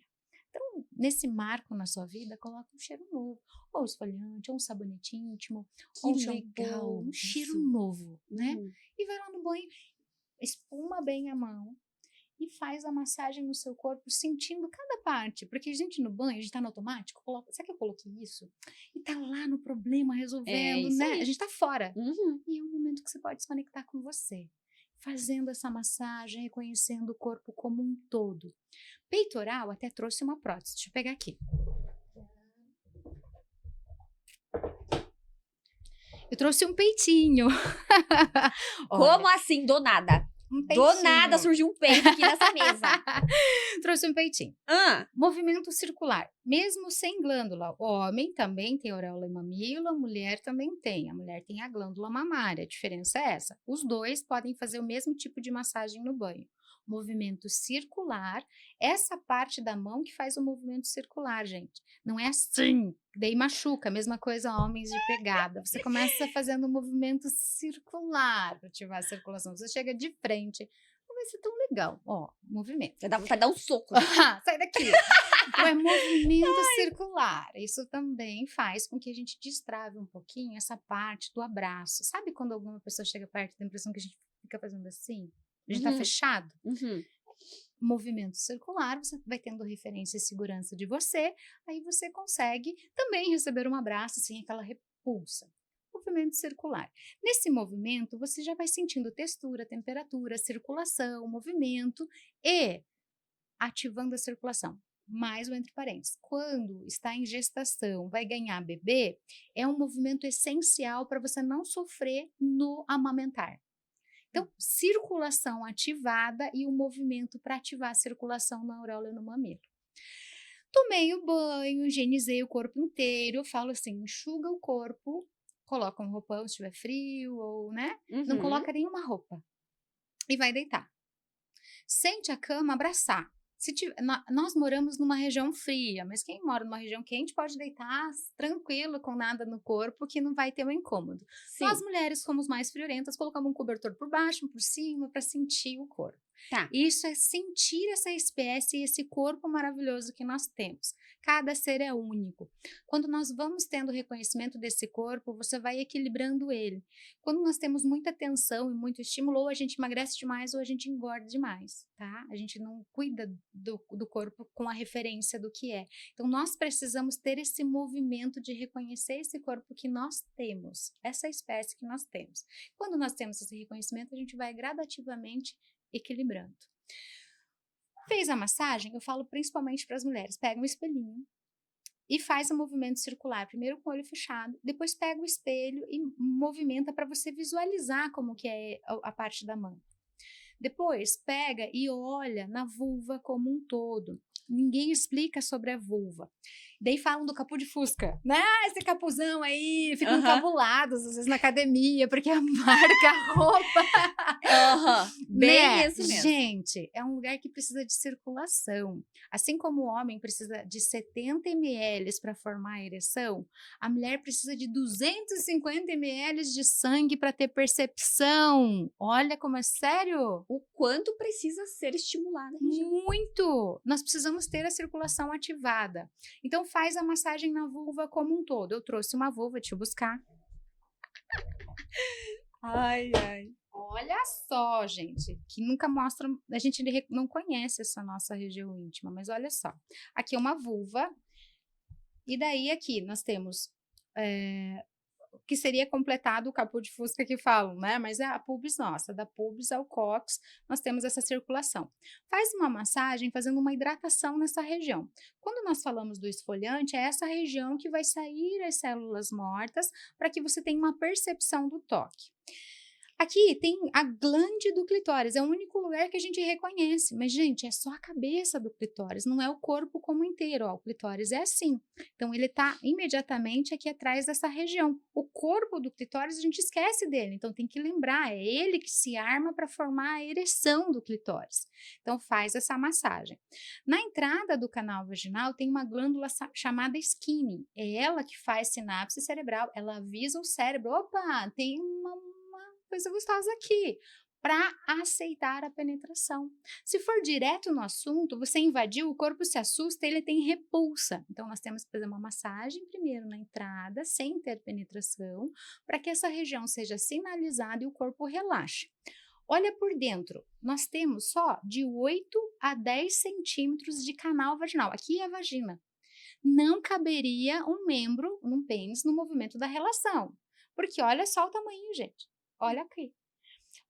Então, nesse marco na sua vida, coloca um cheiro novo, ou esfoliante, ou um sabonete íntimo, ou um shampoo, um cheiro novo, né? E vai lá no banho, espuma bem a mão e faz a massagem no seu corpo, sentindo cada parte, porque a gente no banho, a gente tá no automático, sabe que eu coloquei isso? E tá lá no problema resolvendo, né? Aí. A gente tá fora. E é um momento que você pode se conectar com você, fazendo essa massagem, reconhecendo o corpo como um todo. Peitoral, até trouxe uma prótese. Deixa eu pegar aqui. Eu trouxe um peitinho. Como assim, do nada? Um peitinho. Do nada surgiu um peito aqui nessa mesa. Trouxe um peitinho. Movimento circular, mesmo sem glândula. O homem também tem auréola e mamilo, a mulher também tem. A mulher tem a glândula mamária. A diferença é essa. Os dois podem fazer o mesmo tipo de massagem no banho. Movimento circular, essa parte da mão que faz o movimento circular, gente. Não é assim, daí machuca, mesma coisa homens de pegada. Você começa fazendo um movimento circular para ativar a circulação. Você chega de frente, vai ser tão legal. Ó, movimento. Você dá vontade de dar um soco. Sai daqui. Então, é movimento circular. Isso também faz com que a gente destrave um pouquinho essa parte do abraço. Sabe quando alguma pessoa chega perto e tem a impressão que a gente fica fazendo assim? A gente tá fechado? Movimento circular, você vai tendo referência e segurança de você, aí você consegue também receber um abraço sem aquela repulsa. Movimento circular. Nesse movimento, você já vai sentindo textura, temperatura, circulação, movimento e ativando a circulação. Mais um entre parênteses. Quando está em gestação, vai ganhar bebê, é um movimento essencial para você não sofrer no amamentar. Então, circulação ativada e o movimento para ativar a circulação na auréola e no mamilo. Tomei o banho, higienizei o corpo inteiro, eu falo assim, enxuga o corpo, coloca um roupão se estiver frio, ou, né? Não coloca nenhuma roupa. E vai deitar. Sente a cama abraçar. Nós moramos numa região fria, mas quem mora numa região quente pode deitar tranquilo, com nada no corpo, que não vai ter um incômodo. Sim. Nós mulheres somos mais friorentas, colocamos um cobertor por baixo, um por cima, para sentir o corpo. Tá. Isso é sentir essa espécie e esse corpo maravilhoso que nós temos. Cada ser é único. Quando nós vamos tendo reconhecimento desse corpo, você vai equilibrando ele. Quando nós temos muita tensão e muito estímulo, ou a gente emagrece demais ou a gente engorda demais, tá? A gente não cuida do corpo com a referência do que é. Então, nós precisamos ter esse movimento de reconhecer esse corpo que nós temos, essa espécie que nós temos. Quando nós temos esse reconhecimento, a gente vai gradativamente equilibrando. Fez a massagem, eu falo principalmente para as mulheres, pega um espelhinho e faz o movimento circular, primeiro com o olho fechado, depois pega o espelho e movimenta para você visualizar como que é a parte da mão. Depois pega e olha na vulva como um todo. Ninguém explica sobre a vulva. Daí falam do capu de fusca, né? Esse capuzão aí, ficam encabulados às vezes na academia, porque marca a roupa. Bem né? isso mesmo. Gente, é um lugar que precisa de circulação. Assim como o homem precisa de 70 ml para formar a ereção, a mulher precisa de 250 ml de sangue para ter percepção. Olha como é sério. O quanto precisa ser estimulada. Muito! Nós precisamos ter a circulação ativada. Então, faz a massagem na vulva como um todo. Eu trouxe uma vulva, deixa eu buscar. Ai, ai. Olha só, gente, que nunca mostra, a gente não conhece essa nossa região íntima, mas olha só. Aqui é uma vulva, e daí aqui nós temos, que seria completado o capu de fusca que falam, né? Mas é a pubis nossa, da pubis ao cóccix, nós temos essa circulação. Faz uma massagem fazendo uma hidratação nessa região. Quando nós falamos do esfoliante, é essa região que vai sair as células mortas para que você tenha uma percepção do toque. Aqui tem a glande do clitóris, é o único lugar que a gente reconhece, mas, gente, é só a cabeça do clitóris, não é o corpo como inteiro, ó, o clitóris é assim, então ele tá imediatamente aqui atrás dessa região. O corpo do clitóris a gente esquece dele, então tem que lembrar, é ele que se arma para formar a ereção do clitóris, então faz essa massagem. Na entrada do canal vaginal tem uma glândula chamada skinny, é ela que faz sinapse cerebral, ela avisa o cérebro, opa, tem uma coisa gostosa aqui, para aceitar a penetração. Se for direto no assunto, você invadiu, o corpo se assusta, ele tem repulsa. Então, nós temos que fazer uma massagem primeiro na entrada, sem ter penetração, para que essa região seja sinalizada e o corpo relaxe. Olha por dentro, nós temos só de 8 a 10 centímetros de canal vaginal. Aqui é a vagina. Não caberia um membro, um pênis, no movimento da relação. Porque olha só o tamanho, gente. Olha aqui.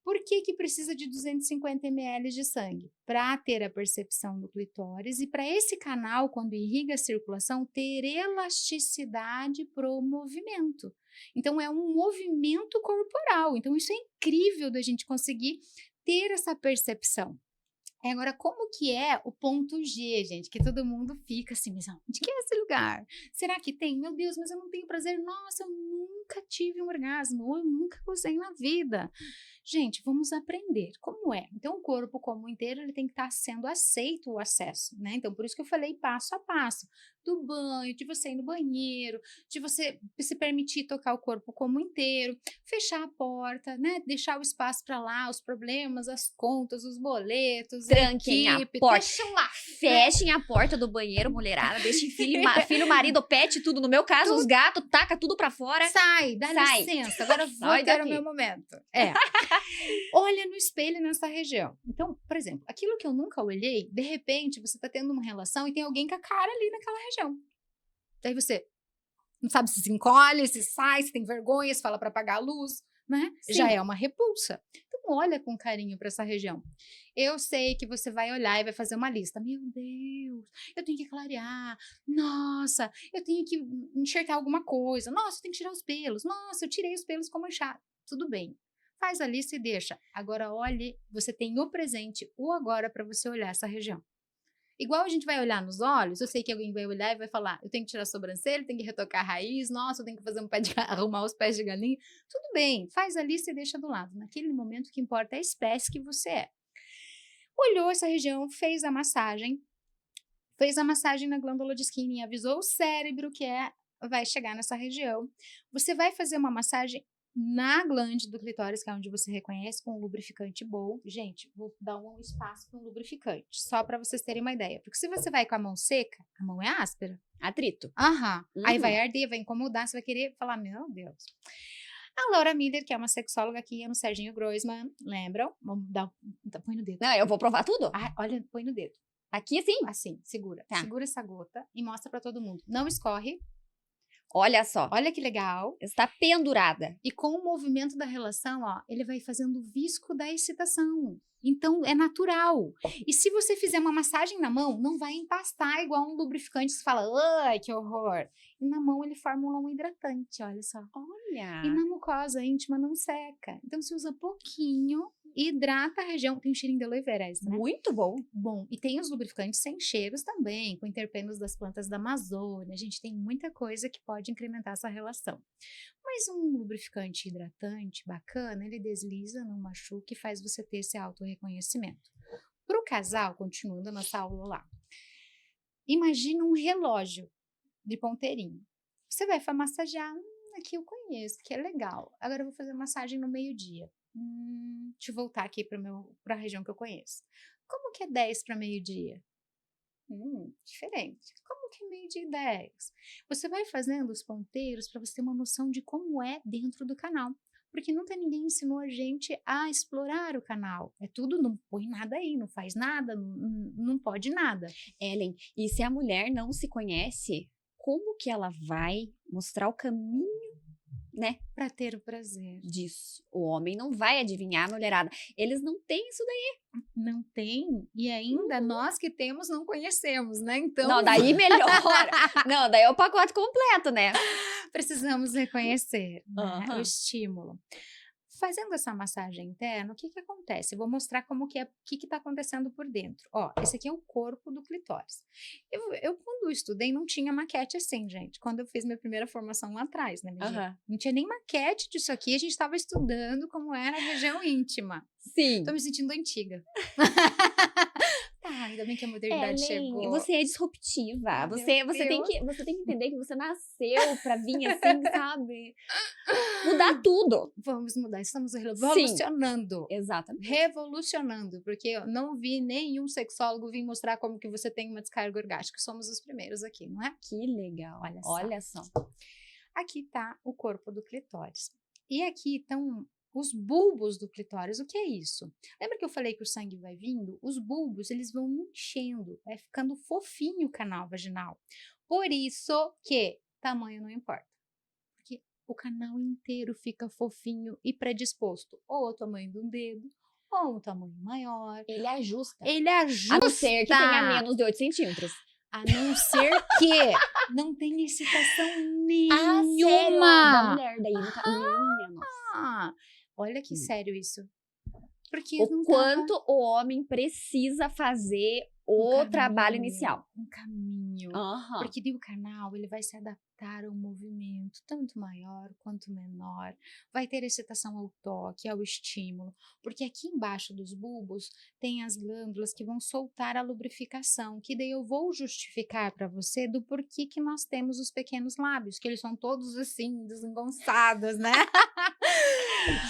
Por que precisa de 250 ml de sangue? Para ter a percepção do clitóris e para esse canal, quando irriga a circulação, ter elasticidade para o movimento. Então, é um movimento corporal. Então, isso é incrível da gente conseguir ter essa percepção. Agora, como que é o ponto G, gente? Que todo mundo fica assim, mas onde que é esse lugar? Será que tem? Meu Deus, mas eu não tenho prazer. Nossa, eu nunca tive um orgasmo, ou eu nunca gozei na vida. Gente, vamos aprender como é. Então, o corpo como inteiro, ele tem que estar sendo aceito o acesso, né? Então, por isso que eu falei passo a passo. do banho, de você ir no banheiro, de você se permitir tocar o corpo como inteiro, fechar a porta, né? Deixar o espaço para lá, os problemas, as contas, os boletos, Tranquem a a equipe, porta. deixa lá. Fechem a porta do banheiro, mulherada. Deixem filho, marido, pet, tudo. No meu caso, os gatos, taca tudo pra fora. Sai, dá Sai. licença, agora vou Sai ter o daqui. meu momento. Olha no espelho nessa região. Então, por exemplo, aquilo que eu nunca olhei, de repente você tá tendo uma relação e tem alguém com a cara ali naquela região. Daí você não sabe se encolhe, se sai, se tem vergonha, se fala para apagar a luz, né? Sim. Já é uma repulsa. Então, olha com carinho para essa região. Eu sei que você vai olhar e vai fazer uma lista. Meu Deus, eu tenho que clarear. Nossa, eu tenho que enxertar alguma coisa. Nossa, eu tenho que tirar os pelos. Nossa, eu tirei os pelos com manchado. Tudo bem. Faz a lista e deixa. Agora, olhe, você tem o presente, o agora para você olhar essa região. Igual a gente vai olhar nos olhos, eu sei que alguém vai olhar e vai falar, eu tenho que tirar a sobrancelha, tenho que retocar a raiz, nossa, eu tenho que fazer arrumar os pés de galinha. Tudo bem, faz a lista e deixa do lado. Naquele momento, o que importa é a espécie que você é. Olhou essa região, fez a massagem na glândula de Skinner, avisou o cérebro que vai chegar nessa região. Você vai fazer uma massagem na glande do clitóris, que é onde você reconhece, com um lubrificante bom. Gente, vou dar um espaço para um lubrificante, só para vocês terem uma ideia. Porque se você vai com a mão seca, a mão é áspera. Atrito. Aí vai arder, vai incomodar, você vai querer falar, meu Deus. A Laura Miller, que é uma sexóloga aqui, é no Serginho Groisman, lembram? Vamos dar, põe no dedo. Não, eu vou provar tudo. Olha, põe no dedo. Aqui, assim? Assim, segura. Tá. Segura essa gota e mostra para todo mundo. Não escorre. Olha só. Olha que legal. Está pendurada. E com o movimento da relação, ó, ele vai fazendo o visco da excitação. Então, é natural. E se você fizer uma massagem na mão, não vai empastar igual um lubrificante que você fala, ai, que horror. E na mão ele forma um hidratante, olha só. Olha. E na mucosa íntima não seca. Então, você usa pouquinho, hidrata a região. Tem um cheirinho de aloe vera, né? Muito bom. Bom, e tem os lubrificantes sem cheiros também, com interpenos das plantas da Amazônia. A gente tem muita coisa que pode incrementar essa relação. Mas um lubrificante hidratante bacana, ele desliza, não machuca e faz você ter esse autorreconhecimento. Para o casal, continuando a nossa aula lá, imagina um relógio de ponteirinho. Você vai massagear, aqui eu conheço, que é legal. Agora eu vou fazer massagem no meio-dia. Deixa eu voltar aqui para a região que eu conheço. Como que é 10 para meio-dia? Diferente. Como que é meio-dia e 10? Você vai fazendo os ponteiros para você ter uma noção de como é dentro do canal. Porque nunca ninguém ensinou a gente a explorar o canal. É tudo, não põe nada aí, não faz nada, não pode nada. Ellen, e se a mulher não se conhece, como que ela vai mostrar o caminho, né? Para ter o prazer. Disso. O homem não vai adivinhar, mulherada. Eles não têm isso daí. Não tem. E ainda nós que temos não conhecemos, né? Então. Não, daí melhora. Não, daí é o pacote completo, né? Precisamos reconhecer, né, o estímulo. Fazendo essa massagem interna, o que que acontece? Eu vou mostrar como que é, o que que tá acontecendo por dentro. Ó, esse aqui é o corpo do clitóris. Eu quando estudei, não tinha maquete assim, gente. Quando eu fiz minha primeira formação lá atrás, né, não tinha nem maquete disso aqui. A gente estava estudando como era a região íntima. Sim. Tô me sentindo antiga. Ainda bem que a modernidade chegou. Você é disruptiva. Meu Você tem Deus. você tem que entender que você nasceu pra vir assim, sabe? Mudar tudo. Vamos mudar, estamos revolucionando. Exatamente. Revolucionando, porque eu não vi nenhum sexólogo vir mostrar como que você tem uma descarga orgástica. Somos os primeiros aqui, não é? Que legal. Olha só. Aqui tá o corpo do clitóris. E aqui estão os bulbos do clitóris. O que é isso? Lembra que eu falei que o sangue vai vindo? Os bulbos, eles vão enchendo, vai ficando fofinho o canal vaginal. Por isso que tamanho não importa. Porque o canal inteiro fica fofinho e predisposto. Ou o tamanho de um dedo, ou um tamanho maior. Ele ajusta. A não ser que tenha menos de 8 centímetros. A não ser que não tenha excitação nenhuma. Sério? Da mulher, daí não tá... Minha nossa. Olha que sério isso. Porque O quanto o homem precisa fazer o trabalho inicial. Um caminho. Aham. Porque daí o canal, ele vai se adaptar ao movimento, tanto maior quanto menor. Vai ter excitação ao toque, ao estímulo. Porque aqui embaixo dos bulbos tem as glândulas que vão soltar a lubrificação, que daí eu vou justificar para você do porquê que nós temos os pequenos lábios, que eles são todos assim, desengonçados, né?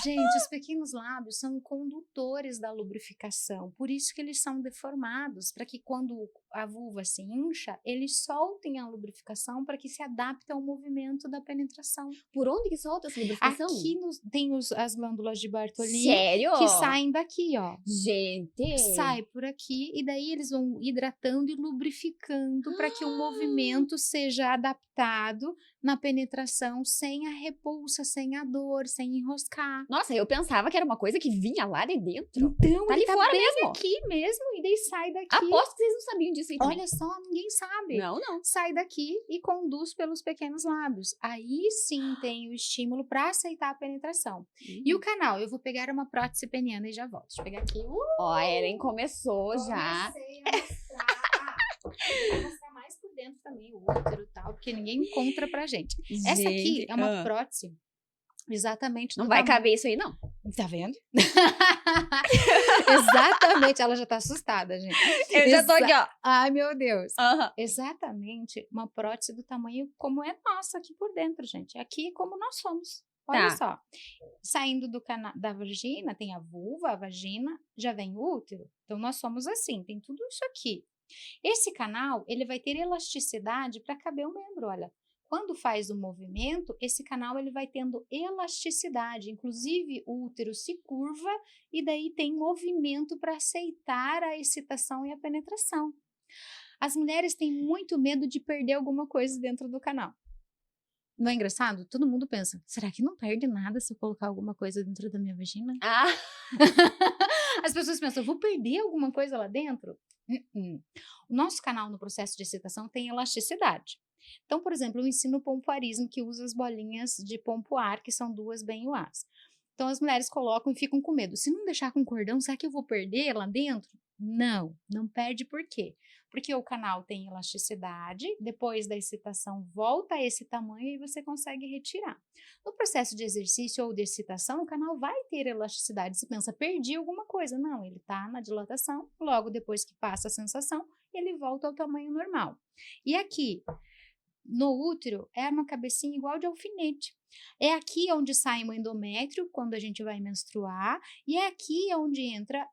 Gente, os pequenos lábios são condutores da lubrificação, por isso que eles são deformados, para que quando a vulva se incha, eles soltem a lubrificação para que se adapte ao movimento da penetração. Por onde que solta essa lubrificação? Aqui tem as glândulas de Bartolini Sério? que saem daqui, ó. Gente! Sai por aqui e daí eles vão hidratando e lubrificando para que o movimento seja adaptado na penetração sem a repulsa, sem a dor, sem enroscar. Nossa, eu pensava que era uma coisa que vinha lá de dentro. Então, Tá ele ali tá fora bem mesmo. aqui mesmo e daí sai daqui. Aposto que vocês não sabiam disso aí também. Olha só, ninguém sabe. Não, não. Sai daqui e conduz pelos pequenos lábios. Aí sim tem o estímulo para aceitar a penetração. E o canal, eu vou pegar uma prótese peniana e já volto. Deixa eu pegar aqui. Ó, a Ellen começou já. Comecei a mostrar. Vou mostrar mais por dentro também, o útero e tal, porque ninguém encontra pra gente. Essa aqui é uma prótese exatamente do Não vai tamanho. caber isso aí, não. Tá vendo? Exatamente, ela já tá assustada, gente. Eu já tô aqui, ó. Ai, meu Deus. Aham. Exatamente uma prótese do tamanho como é nossa aqui por dentro, gente. Aqui é como nós somos. Olha Tá. só. Saindo da vagina, tem a vulva, a vagina, já vem o útero. Então, nós somos assim, tem tudo isso aqui. Esse canal, ele vai ter elasticidade para caber o membro, olha. Quando faz o movimento, esse canal ele vai tendo elasticidade, inclusive o útero se curva e daí tem movimento para aceitar a excitação e a penetração. As mulheres têm muito medo de perder alguma coisa dentro do canal. Não é engraçado? Todo mundo pensa, será que não perde nada se eu colocar alguma coisa dentro da minha vagina? Ah, As pessoas pensam, eu vou perder alguma coisa lá dentro? O nosso canal no processo de excitação tem elasticidade. Então, por exemplo, eu ensino o pompoarismo, que usa as bolinhas de pompoar, que são duas bem-uás. Então, as mulheres colocam e ficam com medo. Se não deixar com cordão, será que eu vou perder lá dentro? Não, não perde por quê? Porque o canal tem elasticidade, depois da excitação volta a esse tamanho e você consegue retirar. No processo de exercício ou de excitação, o canal vai ter elasticidade. Você pensa, perdi alguma coisa. Não, ele está na dilatação, logo depois que passa a sensação, ele volta ao tamanho normal. E aqui, no útero, é uma cabecinha igual de alfinete. É aqui onde sai o endométrio quando a gente vai menstruar e é aqui onde entra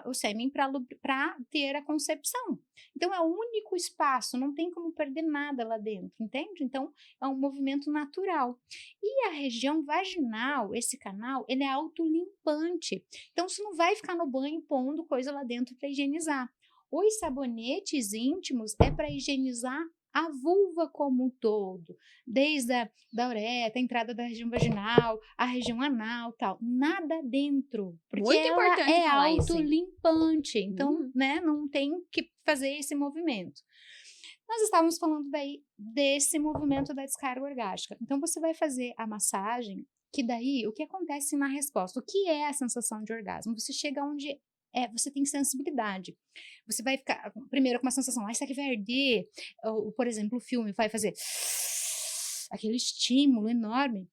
o sêmen para ter a concepção. Então, é o único espaço, não tem como perder nada lá dentro, entende? Então, é um movimento natural. E a região vaginal, esse canal, ele é autolimpante. Então, você não vai ficar no banho pondo coisa lá dentro para higienizar. Os sabonetes íntimos é para higienizar a vulva como um todo, desde da uretra, a entrada da região vaginal, a região anal, tal, nada dentro, porque muito ela importante é falar isso, hein? autolimpante, então, né, não tem que fazer esse movimento. Nós estávamos falando daí desse movimento da descarga orgástica. Então, você vai fazer a massagem, que daí, o que acontece na resposta? O que é a sensação de orgasmo? Você chega onde você tem sensibilidade. Você vai ficar, primeiro, com uma sensação, isso aqui vai arder. Ou, por exemplo, o filme vai fazer aquele estímulo enorme.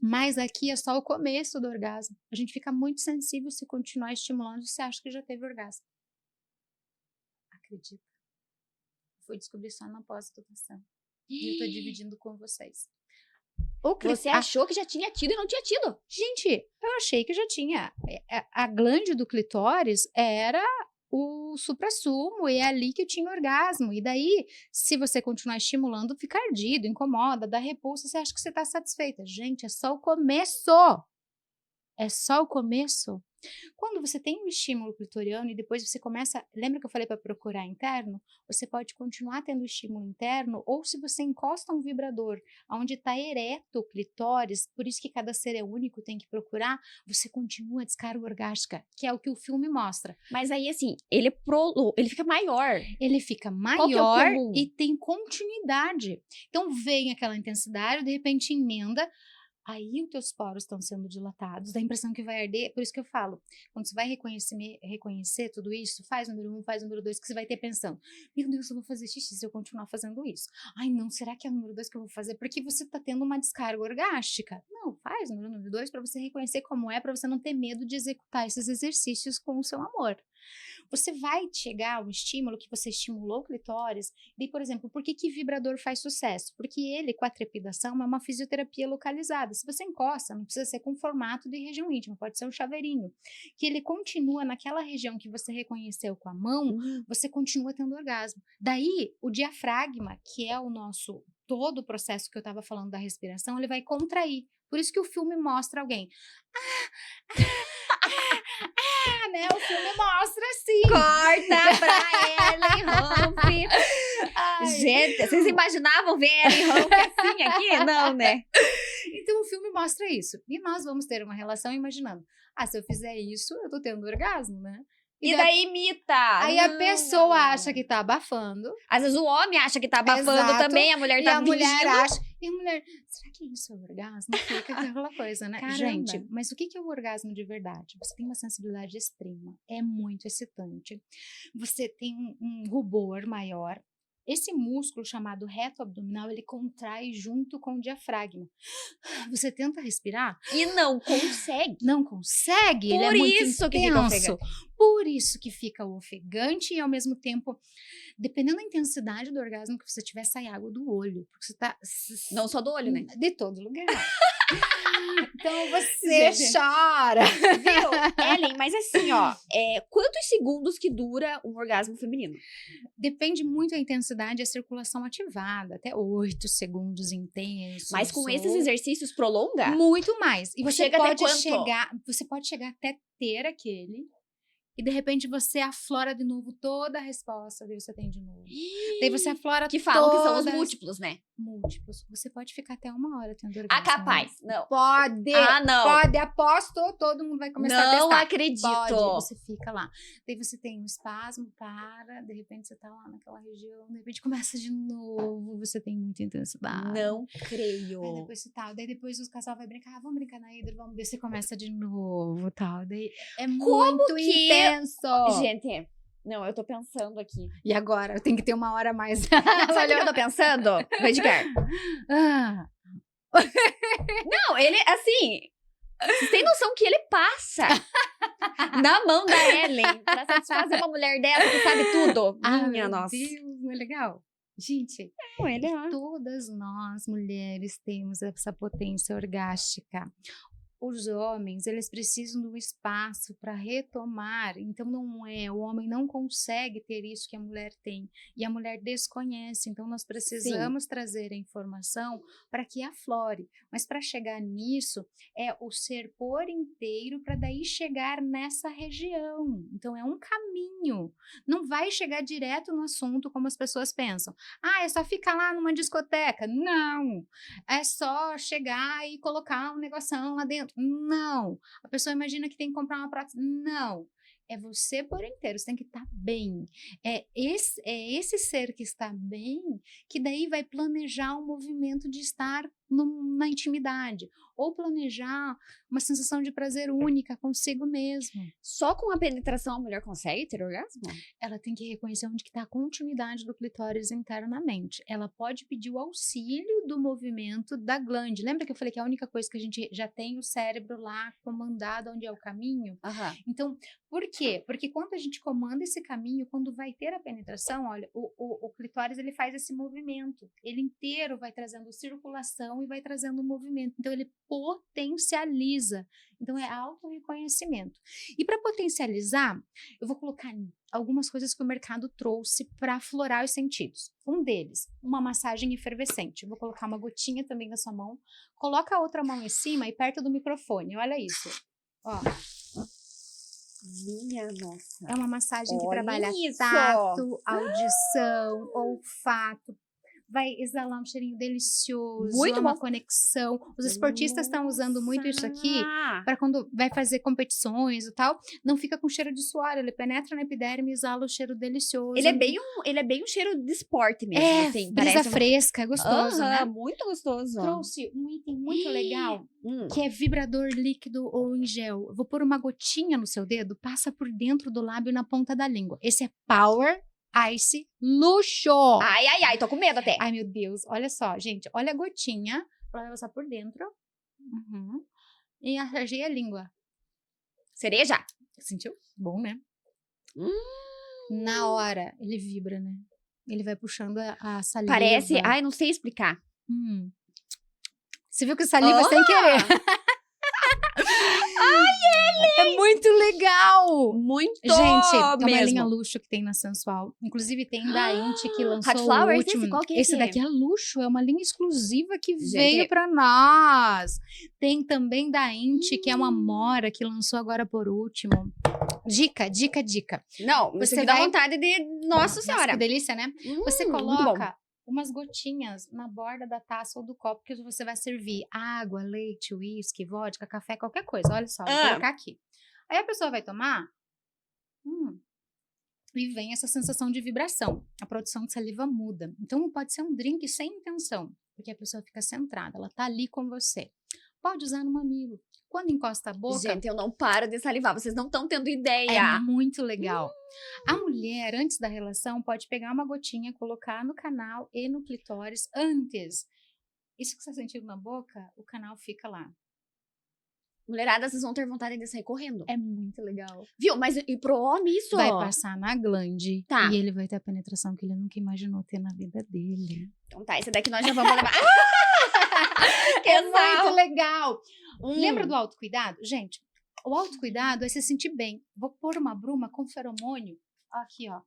Mas aqui é só o começo do orgasmo. A gente fica muito sensível se continuar estimulando, você acha que já teve orgasmo. Acredita. Fui descobrir só na pós-graduação. E eu tô dividindo com vocês. Você achou que já tinha tido e não tinha tido? Gente, eu achei que já tinha. A glândula do clitóris era o suprassumo e é ali que eu tinha orgasmo. E daí, se você continuar estimulando, fica ardido, incomoda, dá repulsa, você acha que você está satisfeita. Gente, é só o começo. É só o começo. Quando você tem um estímulo clitoriano e depois você começa, lembra que eu falei para procurar interno? Você pode continuar tendo estímulo interno ou se você encosta um vibrador onde está ereto o clitóris, por isso que cada ser é único, tem que procurar, você continua a descarga orgástica, que é o que o filme mostra. Mas aí, assim, ele fica maior. Ele fica Qual que é o maior comum? e tem continuidade. Então vem aquela intensidade, de repente emenda, Aí os teus poros estão sendo dilatados, dá a impressão que vai arder. Por isso que eu falo, quando você vai reconhecer tudo isso, faz número 1, faz número 2, que você vai ter pensando, meu Deus, eu vou fazer xixi se eu continuar fazendo isso. Ai, não, será que é o número 2 que eu vou fazer? Porque você tá tendo uma descarga orgástica. Não, faz o número 2 para você reconhecer como é, para você não ter medo de executar esses exercícios com o seu amor. Você vai chegar a um estímulo que você estimulou o clitóris. E, por exemplo, por que vibrador faz sucesso? Porque ele, com a trepidação, é uma fisioterapia localizada. Se você encosta, não precisa ser com formato de região íntima, pode ser um chaveirinho. Que ele continua naquela região que você reconheceu com a mão, você continua tendo orgasmo. Daí, o diafragma, que é o nosso... todo o processo que eu estava falando da respiração, ele vai contrair. Por isso que o filme mostra alguém... né? O filme mostra assim. Corta pra Ellen Humphrey. Gente, vocês imaginavam ver Ellen Humphrey assim aqui? Não, né? Então o filme mostra isso. E nós vamos ter uma relação imaginando. Se eu fizer isso, eu tô tendo orgasmo, né? E daí imita. Aí a pessoa acha que tá abafando. Às vezes o homem acha que tá abafando. Exato. Também, a mulher tá fingindo. E a mulher acha... E a mulher, será que isso é o orgasmo? Fica aquela coisa, né? Caramba. Gente, mas o que é o orgasmo de verdade? Você tem uma sensibilidade extrema. É muito excitante. Você tem um rubor maior. Esse músculo chamado reto abdominal, ele contrai junto com o diafragma. Você tenta respirar e não consegue. Não consegue. Por ele é isso muito que fica ofegante. Por isso que fica ofegante e ao mesmo tempo, dependendo da intensidade do orgasmo que você tiver, sai água do olho. Porque você tá... Não só do olho, né? De todo lugar. Então você chora. Viu? Ellen, mas assim, ó, quantos segundos que dura um orgasmo feminino? Depende muito da intensidade e a circulação ativada. Até 8 segundos intensos. Mas com esses exercícios prolonga? Muito mais. E você você pode chegar até ter aquele... E de repente você aflora de novo toda a resposta, daí você tem de novo. Daí você aflora que falam que são os múltiplos, né? Múltiplos. Você pode ficar até 1 hora tendo orgasmo. Capaz. Não. Pode. Não. Pode, aposto. Todo mundo vai começar a testar. Não acredito. Pode. Você fica lá. Daí você tem um espasmo, para. De repente você tá lá naquela região. De repente começa de novo. Você tem muita intensidade. Não creio. Aí depois você tal. Daí depois os casal vai brincar. Vamos brincar na hidro, vamos. Daí você começa de novo, tal. Daí é muito intenso. Gente, não, eu tô pensando aqui. E agora? Eu tenho que ter 1 hora a mais. Sabe o que eu tô pensando? Edgar. Não, ele, assim... Vocês têm noção que ele passa na mão da Ellen pra satisfazer uma mulher dessa que sabe tudo? Minha nossa. Deus, não é legal? Gente, ele é. Todas nós, mulheres, temos essa potência orgástica. Os homens, eles precisam de um espaço para retomar. Então, o homem não consegue ter isso que a mulher tem. E a mulher desconhece. Então, nós precisamos trazer a informação para que aflore. Mas para chegar nisso, é o ser por inteiro para daí chegar nessa região. Então, é um caminho. Não vai chegar direto no assunto como as pessoas pensam. É só ficar lá numa discoteca. Não! É só chegar e colocar um negocinho lá dentro. Não. A pessoa imagina que tem que comprar uma prótese. Não. É você por inteiro, você tem que estar bem. É esse ser que está bem que daí vai planejar um movimento de estar na intimidade. Ou planejar uma sensação de prazer única consigo mesmo. Só com a penetração a mulher consegue ter orgasmo? Ela tem que reconhecer onde está a continuidade do clitóris internamente. Ela pode pedir o auxílio do movimento da glande. Lembra que eu falei que a única coisa que a gente já tem o cérebro lá comandado onde é o caminho? Então, por quê? Porque quando a gente comanda esse caminho, quando vai ter a penetração, olha, o clitóris ele faz esse movimento. Ele inteiro vai trazendo circulação e vai trazendo movimento. Então, ele potencializa. Então, é autorreconhecimento. E para potencializar, eu vou colocar algumas coisas que o mercado trouxe para aflorar os sentidos. Um deles, uma massagem efervescente. Eu vou colocar uma gotinha também na sua mão. Coloca a outra mão em cima e perto do microfone. Olha isso. Ó. Minha nossa. É uma massagem que trabalha tato, audição, olfato. vai exalar um cheirinho delicioso, Muito uma bom. conexão. Os esportistas estão usando muito isso aqui para quando vai fazer competições e tal, não fica com cheiro de suor, ele penetra na epiderme e exala o cheiro delicioso. Ele é bem um cheiro de esporte mesmo, assim. Brisa Parece fresca, é gostoso, né? muito gostoso. Trouxe um item muito legal, Hum. que é vibrador líquido ou em gel. Eu vou pôr uma gotinha no seu dedo, passa por dentro do lábio e na ponta da língua. Esse é Power Ice Luxo. Ai, tô com medo até. Ai, meu Deus. Olha só, gente. Olha a gotinha. Ela vai passar por dentro. E arrejei a língua. Cereja? Sentiu? Bom, né? Hum. Na hora, ele vibra, né? Ele vai puxando a saliva. Parece... Ai, não sei explicar. Você viu que saliva sem querer. É muito legal! Muito Gente, é mesmo. uma linha luxo que tem na Sensual. Inclusive tem da Inti que lançou Hot o Flowers, último. qual que é Esse esse? daqui é luxo, é uma linha exclusiva que Gente, veio pra nós. Tem também da Inti, que é uma Mora que lançou agora por último. Dica. Não, Você você me dá vai- vontade de... Nossa Senhora. Que delícia, né? Você muito bom. coloca umas gotinhas na borda da taça ou do copo que você vai servir água, leite, uísque, vodka, café, qualquer coisa. Olha só, vou colocar aqui. Aí a pessoa vai tomar e vem essa sensação de vibração. A produção de saliva muda. Então pode ser um drink sem intenção, porque a pessoa fica centrada, ela tá ali com você. Pode usar no mamilo. Quando encosta a boca, Gente, eu não paro de salivar. Vocês não estão tendo é ideia. muito legal. A mulher, antes da relação, pode pegar uma gotinha, colocar no canal e no clitóris antes. Isso que você sentiu na boca, o canal fica lá. Mulherada, vocês vão ter vontade de sair correndo. É muito legal. Viu? Mas e pro homem isso? Vai passar na glande Tá. e ele vai ter a penetração que ele nunca imaginou ter na vida dele. Então tá, esse daqui nós já vamos levar. É muito legal. Hum. Lembra do autocuidado? Gente, o autocuidado é se sentir bem. Vou pôr uma bruma com feromônio. Aqui, ó.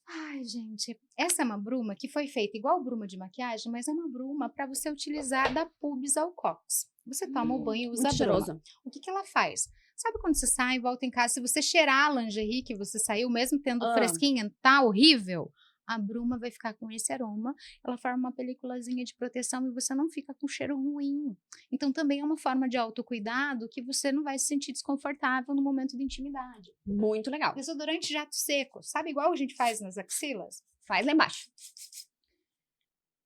Ai, gente, essa é uma bruma que foi feita igual bruma de maquiagem, mas é uma bruma para você utilizar da pubis ao cox. Você toma o banho e usa a Muito bruma. cheiroso. O que ela faz? Sabe quando você sai e volta em casa, se você cheirar a lingerie que você saiu, mesmo tendo fresquinha, tá horrível? A bruma vai ficar com esse aroma, ela forma uma peliculazinha de proteção e você não fica com cheiro ruim. Então também é uma forma de autocuidado que você não vai se sentir desconfortável no momento de intimidade. Muito legal. Desodorante jato seco, sabe igual a gente faz nas axilas? Faz lá embaixo.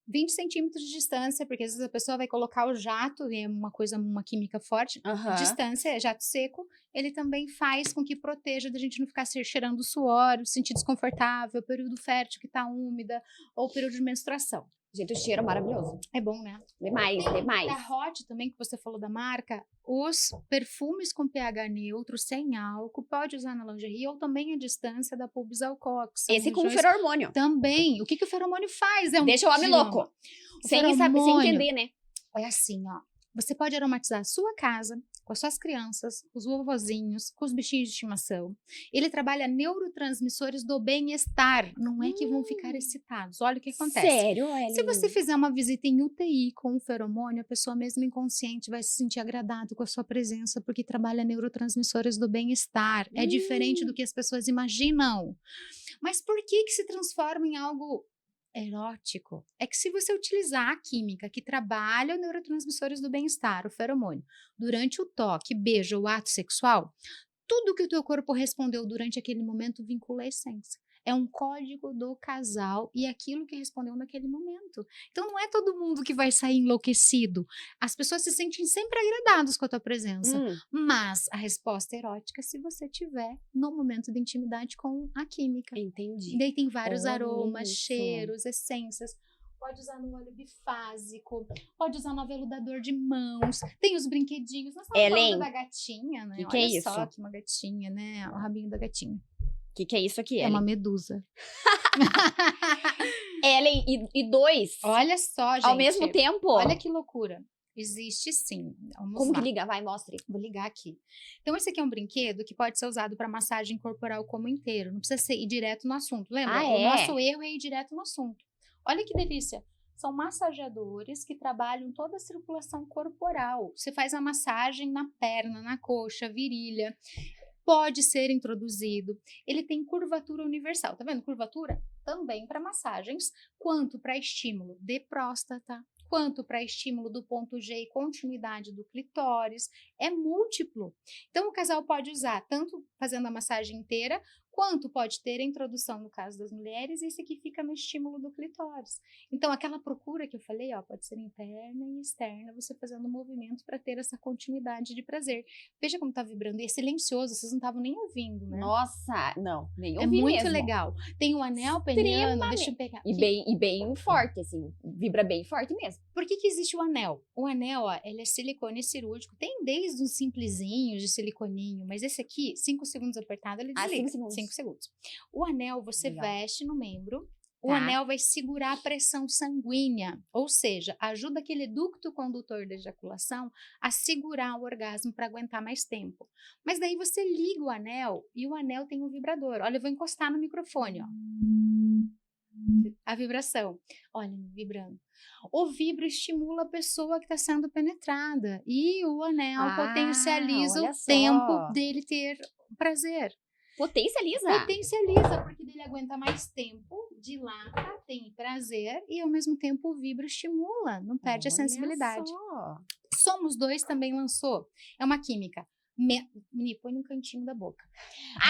20 centímetros de distância, porque às vezes a pessoa vai colocar o jato, e é uma química forte, distância, é jato seco, ele também faz com que proteja da gente não ficar se cheirando suor, se sentir desconfortável, período fértil que tá úmida, ou período de menstruação. Gente, o cheiro é maravilhoso. É bom, né? Demais, Tem demais. da Hot também, que você falou da marca, os perfumes com pH neutro, sem álcool, pode usar na lingerie, ou também a distância da pubis ao cox. São Esse com regiões- feromônio. Também. O que o feromônio faz? Deixa o homem louco. Sem feromônio. entender, né? É assim, ó. Você pode aromatizar a sua casa, com as suas crianças, com os vovozinhos, com os bichinhos de estimação. Ele trabalha neurotransmissores do bem-estar. Não é que vão ficar excitados. Olha o que acontece. Sério, Ellen? Se você fizer uma visita em UTI com um feromônio, a pessoa mesmo inconsciente vai se sentir agradado com a sua presença, porque trabalha neurotransmissores do bem-estar. É diferente do que as pessoas imaginam. Mas por que se transforma em algo erótico? É que se você utilizar a química que trabalha os neurotransmissores do bem-estar, o feromônio, durante o toque, beijo ou ato sexual, tudo que o teu corpo respondeu durante aquele momento vincula a essência. É um código do casal e aquilo que respondeu naquele momento. Então não é todo mundo que vai sair enlouquecido. As pessoas se sentem sempre agradadas com a tua presença. Mas a resposta erótica se você tiver no momento de intimidade com a química. Entendi. E daí tem vários Olha aromas, isso. cheiros, essências. Pode usar no óleo bifásico, pode usar no aveludador de mãos. Tem os brinquedinhos. Nós estamos Ellen, falando da gatinha, né? que é Olha isso? só que uma gatinha, né? O rabinho da gatinha. O que é isso aqui, É Ellen? uma medusa. Ellen, e dois? Olha só, gente. Ao mesmo tempo? Olha que loucura. Existe sim. Vamos Como lá. que liga? Vai, mostre. Vou ligar aqui. Então, esse aqui é um brinquedo que pode ser usado para massagem corporal como inteiro. Não precisa ser ir direto no assunto. Lembra? Ah, O é? nosso erro é ir direto no assunto. Olha que delícia. São massageadores que trabalham toda a circulação corporal. Você faz a massagem na perna, na coxa, virilha. Pode ser introduzido. Ele tem curvatura universal. Tá vendo? Curvatura? também para massagens, quanto para estímulo de próstata, quanto para estímulo do ponto G e continuidade do clitóris, é múltiplo. Então, o casal pode usar tanto fazendo a massagem inteira, quanto pode ter a introdução, no caso das mulheres, esse aqui fica no estímulo do clitóris. Então, aquela procura que eu falei, ó, pode ser interna e externa, você fazendo movimento para ter essa continuidade de prazer. Veja como tá vibrando, e é silencioso, vocês não estavam nem ouvindo, né? Nossa, não, nem É ouvi muito mesmo. legal. Tem o anel peniano, deixa eu pegar. E bem forte, assim, vibra bem forte mesmo. Por que existe o anel? O anel, ó, ele é silicone cirúrgico. Tem desde uns simplesinhos de siliconinho, mas esse aqui, 5 segundos apertado, ele desliga. 5 segundos. O anel você Legal. veste no membro. O Tá. anel vai segurar a pressão sanguínea, ou seja, ajuda aquele ducto condutor da ejaculação a segurar o orgasmo para aguentar mais tempo. Mas daí você liga o anel e o anel tem um vibrador. Olha, eu vou encostar no microfone, ó. A vibração. Olha, vibrando. O vibro estimula a pessoa que está sendo penetrada e o anel potencializa olha o só. tempo dele ter prazer. Potencializa. Potencializa, porque ele aguenta mais tempo, dilata, tem prazer e ao mesmo tempo o vibro estimula, não perde a sensibilidade. Só. Somos Dois também lançou. É uma química. Me põe no cantinho da boca.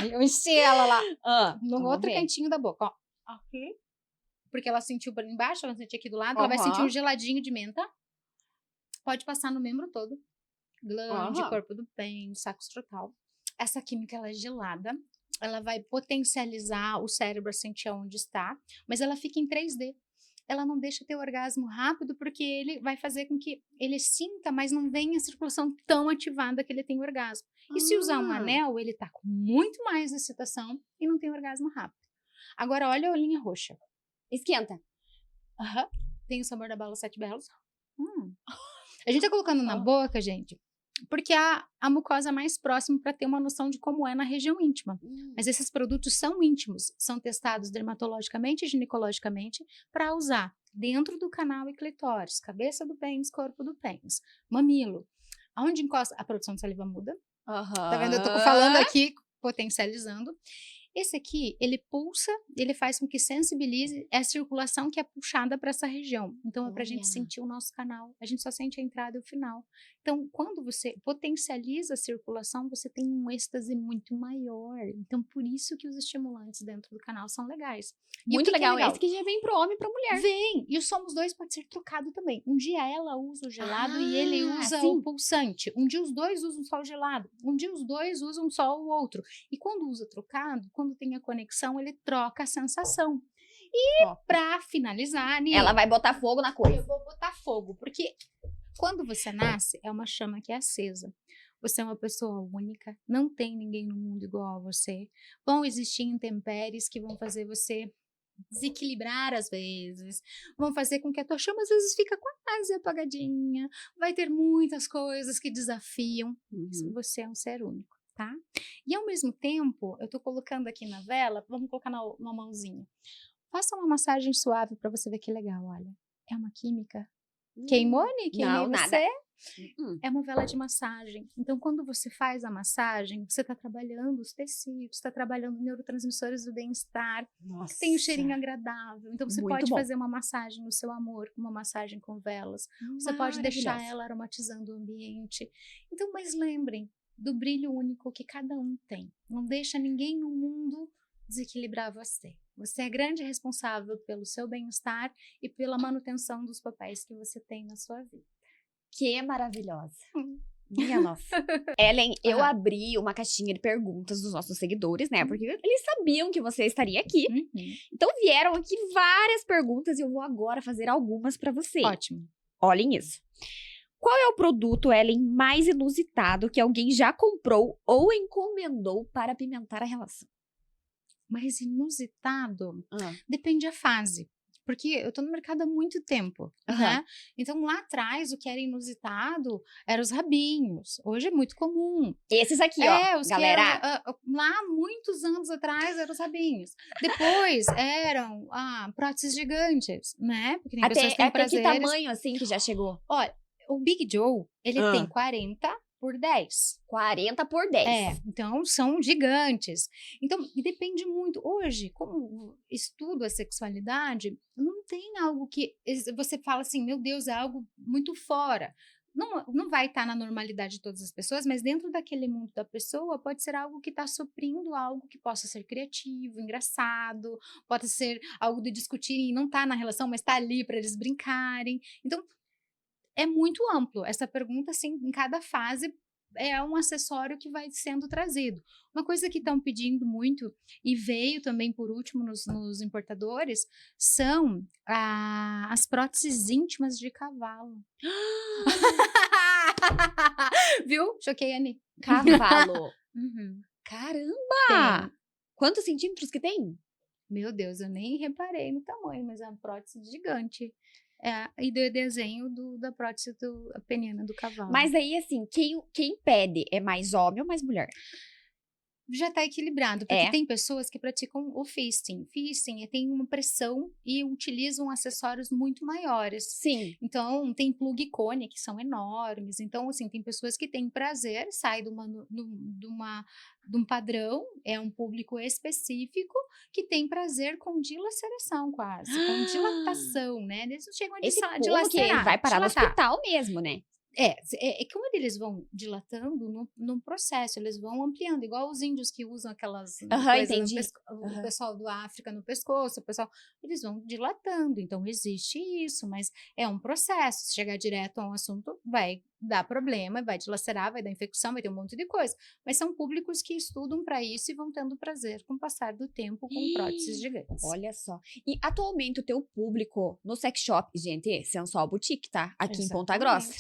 Eu enchi ela lá. No outro cantinho da boca, ó. Aqui. Porque ela sentiu por embaixo, ela sentiu aqui do lado, ela vai sentir um geladinho de menta. Pode passar no membro todo. Glande, corpo do pênis, saco escrotal. Essa química, ela é gelada. Ela vai potencializar o cérebro a sentir onde está, mas ela fica em 3D. Ela não deixa ter orgasmo rápido, porque ele vai fazer com que ele sinta, mas não venha a circulação tão ativada que ele tem orgasmo. E se usar um anel, ele tá com muito mais excitação e não tem orgasmo rápido. Agora, olha a olhinha roxa. Esquenta. Tem o sabor da bala 7 belos. A gente tá colocando na boca, gente, porque a mucosa mais próxima para ter uma noção de como é na região íntima. Mas esses produtos são íntimos, são testados dermatologicamente e ginecologicamente para usar dentro do canal e clitóris, cabeça do pênis, corpo do pênis, mamilo. Aonde encosta, a produção de saliva muda. Tá vendo? Eu tô falando aqui, potencializando. Esse aqui, ele pulsa, ele faz com que sensibilize a circulação que é puxada para essa região. Então, é para a gente sentir o nosso canal. A gente só sente a entrada e o final. Então, quando você potencializa a circulação, você tem um êxtase muito maior. Então, por isso que os estimulantes dentro do canal são legais. Muito legal. Esse que já vem pro homem e pra mulher. Vem! E o Somos Dois pode ser trocado também. Um dia ela usa o gelado e ele usa o pulsante. Um dia os dois usam só o gelado. Um dia os dois usam só o outro. E quando usa trocado, quando tem a conexão, ele troca a sensação. E pra finalizar, ela vai botar fogo na coisa. Eu vou botar fogo, porque quando você nasce, é uma chama que é acesa. Você é uma pessoa única, não tem ninguém no mundo igual a você. Vão existir intempéries que vão fazer você desequilibrar às vezes, vão fazer com que a tua chama às vezes fica quase apagadinha, vai ter muitas coisas que desafiam. Você é um ser único, tá? E ao mesmo tempo, eu tô colocando aqui na vela, vamos colocar na mãozinha. Faça uma massagem suave para você ver que legal, olha. É uma química. Queimou, Ni? Queimou você? É uma vela de massagem. Então, quando você faz a massagem, você está trabalhando os tecidos, está trabalhando neurotransmissores do bem-estar, tem um cheirinho agradável. Então, você pode fazer uma massagem no seu amor, uma massagem com velas. Você pode deixar ela aromatizando o ambiente. Então, mas lembrem do brilho único que cada um tem. Não deixa ninguém no mundo desequilibrar você. Você é grande responsável pelo seu bem-estar e pela manutenção dos papéis que você tem na sua vida. Que maravilhosa. Minha nossa. Ellen, eu abri uma caixinha de perguntas dos nossos seguidores, né? Porque eles sabiam que você estaria aqui. Então vieram aqui várias perguntas e eu vou agora fazer algumas pra você. Ótimo. Olhem isso. Qual é o produto, Ellen, mais inusitado que alguém já comprou ou encomendou para apimentar a relação? Mais inusitado? Depende da fase. Porque eu tô no mercado há muito tempo, né? Então, lá atrás, o que era inusitado eram os rabinhos. Hoje é muito comum. Esses aqui, ó, os galera. Lá, muitos anos atrás, eram os rabinhos. Depois, eram próteses gigantes, né? Porque tem pessoas que têm prazeres. Que tamanho, assim, que já chegou? Olha, o Big Joe, ele tem 40, por 10. 40 por 10. Então são gigantes. Então, e depende muito. Hoje, como estudo a sexualidade, não tem algo que você fala assim, meu Deus, é algo muito fora. Não vai estar na normalidade de todas as pessoas, mas dentro daquele mundo da pessoa pode ser algo que está suprindo algo que possa ser criativo, engraçado, pode ser algo de discutir e não está na relação, mas está ali para eles brincarem. Então, é muito amplo. Essa pergunta, assim, em cada fase é um acessório que vai sendo trazido. Uma coisa que estão pedindo muito, e veio também por último nos importadores, são as próteses íntimas de cavalo. Viu? Choquei, Anny. Cavalo. Uhum. Caramba! Quantos centímetros que tem? Meu Deus, eu nem reparei no tamanho, mas é uma prótese gigante. E do desenho da prótese peniana do cavalo. Mas aí, assim, quem pede é mais homem ou mais mulher? Já está equilibrado, porque tem pessoas que praticam o fisting. Fisting tem uma pressão e utilizam acessórios muito maiores. Sim. Então, tem plug e cone, que são enormes. Então, assim, tem pessoas que têm prazer, sai de um padrão, é um público específico, que tem prazer com dilaceração quase, com dilatação, né? Eles não chegam a dilacerar. Que vai parar no hospital mesmo, né? Como eles vão dilatando no processo, eles vão ampliando, igual os índios que usam aquelas coisas o pessoal do África no pescoço, eles vão dilatando, então existe isso, mas é um processo, se chegar direto a um assunto, vai dar problema, vai dilacerar, vai dar infecção, vai ter um monte de coisa, mas são públicos que estudam para isso e vão tendo prazer com o passar do tempo com próteses gigantes. Olha só, e atualmente o teu público no sex shop, gente, Sensual Boutique, tá? Aqui em Ponta Grossa.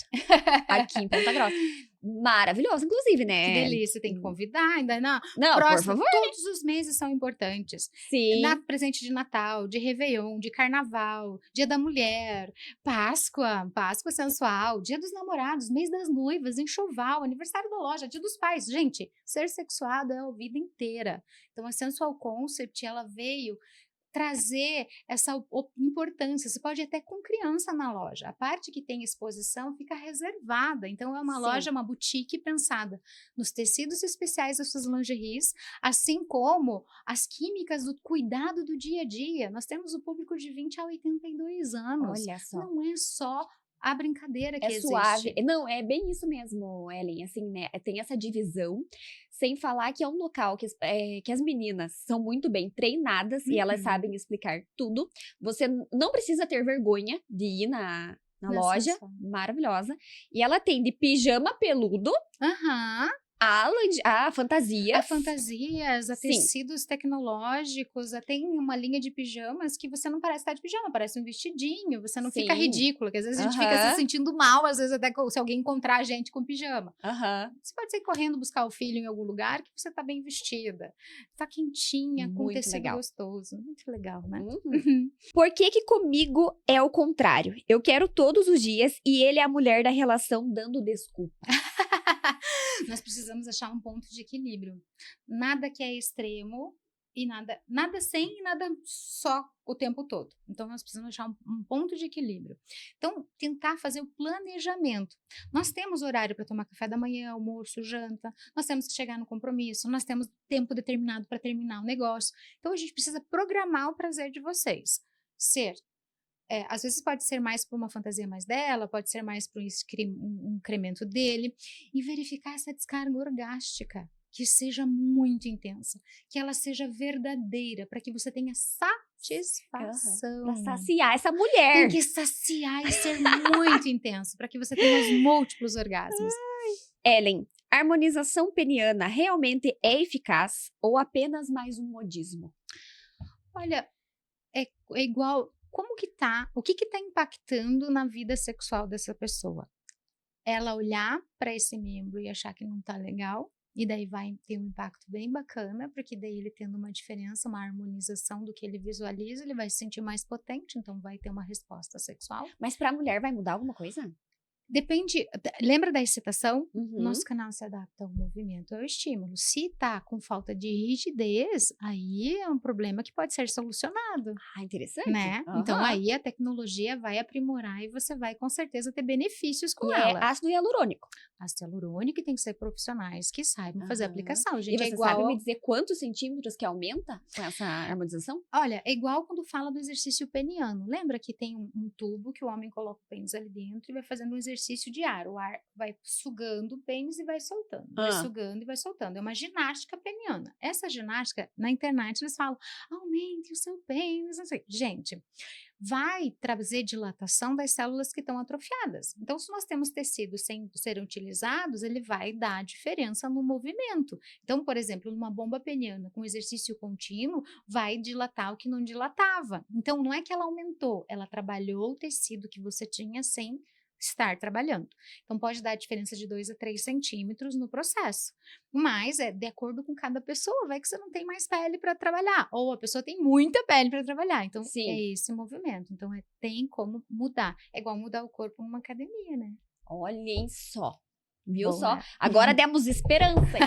Aqui em Ponta Grossa. Maravilhoso, inclusive, né? Que delícia, tem que convidar ainda. Não, próximo, por favor. Todos os meses são importantes. Sim. Presente de Natal, de Réveillon, de Carnaval, Dia da Mulher, Páscoa sensual, Dia dos Namorados, mês das noivas, enxoval, aniversário da loja, Dia dos Pais. Gente, ser sexuado é a vida inteira. Então, a Sensual Concept, ela veio trazer essa importância. Você pode ir até com criança na loja. A parte que tem exposição fica reservada. Então, é uma loja, uma boutique pensada nos tecidos especiais das suas lingeries, assim como as químicas do cuidado do dia a dia. Nós temos o público de 20 a 82 anos. Olha só. Não é só a brincadeira que existe. Suave. Não, é bem isso mesmo, Ellen, assim, né, tem essa divisão, sem falar que é um local que as meninas são muito bem treinadas e elas sabem explicar tudo. Você não precisa ter vergonha de ir na loja, maravilhosa. E ela tem de pijama peludo, a fantasias, a tecidos tecnológicos, tem uma linha de pijamas que você não parece estar de pijama, parece um vestidinho, você não fica ridícula, que às vezes a gente fica se sentindo mal, às vezes até se alguém encontrar a gente com pijama. Você pode sair correndo buscar o filho em algum lugar que você tá bem vestida, tá quentinha, com tecido gostoso. Muito legal, né? Por que comigo é o contrário? Eu quero todos os dias e ele é a mulher da relação dando desculpa. Nós precisamos achar um ponto de equilíbrio. Nada que é extremo e nada sem e nada só o tempo todo. Então, nós precisamos achar um ponto de equilíbrio. Então, tentar fazer o planejamento. Nós temos horário para tomar café da manhã, almoço, janta. Nós temos que chegar no compromisso. Nós temos tempo determinado para terminar o negócio. Então, a gente precisa programar o prazer de vocês. Às vezes pode ser mais para uma fantasia mais dela, pode ser mais para um incremento dele, e verificar essa descarga orgástica, que seja muito intensa, que ela seja verdadeira, para que você tenha satisfação. Para saciar essa mulher. Tem que saciar e ser muito intenso, para que você tenha os múltiplos orgasmos. Ellen, harmonização peniana realmente é eficaz ou apenas mais um modismo? Olha, é igual... o que tá impactando na vida sexual dessa pessoa? Ela olhar para esse membro e achar que não tá legal, e daí vai ter um impacto bem bacana, porque daí ele tendo uma diferença, uma harmonização do que ele visualiza, ele vai se sentir mais potente, então vai ter uma resposta sexual. Mas para a mulher vai mudar alguma coisa? Depende, lembra da excitação? Uhum. Nosso canal se adapta ao movimento, ao estímulo. Se tá com falta de rigidez, aí é um problema que pode ser solucionado, Ah, interessante. né? Então Aham. aí a tecnologia vai aprimorar e você vai com certeza ter benefícios com E ela. é ácido hialurônico. Ácido hialurônico tem que ser profissionais que saibam fazer a Aham. aplicação, E gente. É você igual, sabe me dizer quantos centímetros que aumenta com essa harmonização? olha, é igual quando fala do exercício peniano. Lembra que tem um tubo que o homem coloca o pênis ali dentro e vai fazendo um exercício de ar. O ar vai sugando o pênis e vai soltando. Vai Ah. sugando e vai soltando. É uma ginástica peniana. Essa ginástica, na internet, eles falam, aumente o seu pênis, não sei. Gente, vai trazer dilatação das células que estão atrofiadas. Então, se nós temos tecidos sem serem utilizados, ele vai dar diferença no movimento. Então, por exemplo, numa bomba peniana com exercício contínuo, vai dilatar o que não dilatava. Então, não é que ela aumentou, ela trabalhou o tecido que você tinha sem estar trabalhando. Então, pode dar diferença de 2 a 3 centímetros no processo. Mas é de acordo com cada pessoa, vai que você não tem mais pele para trabalhar, ou a pessoa tem muita pele para trabalhar. Então, Sim. é esse movimento. Então, tem como mudar. É igual mudar o corpo numa academia, né? Olhem só. Viu Boa. só? Agora demos esperança.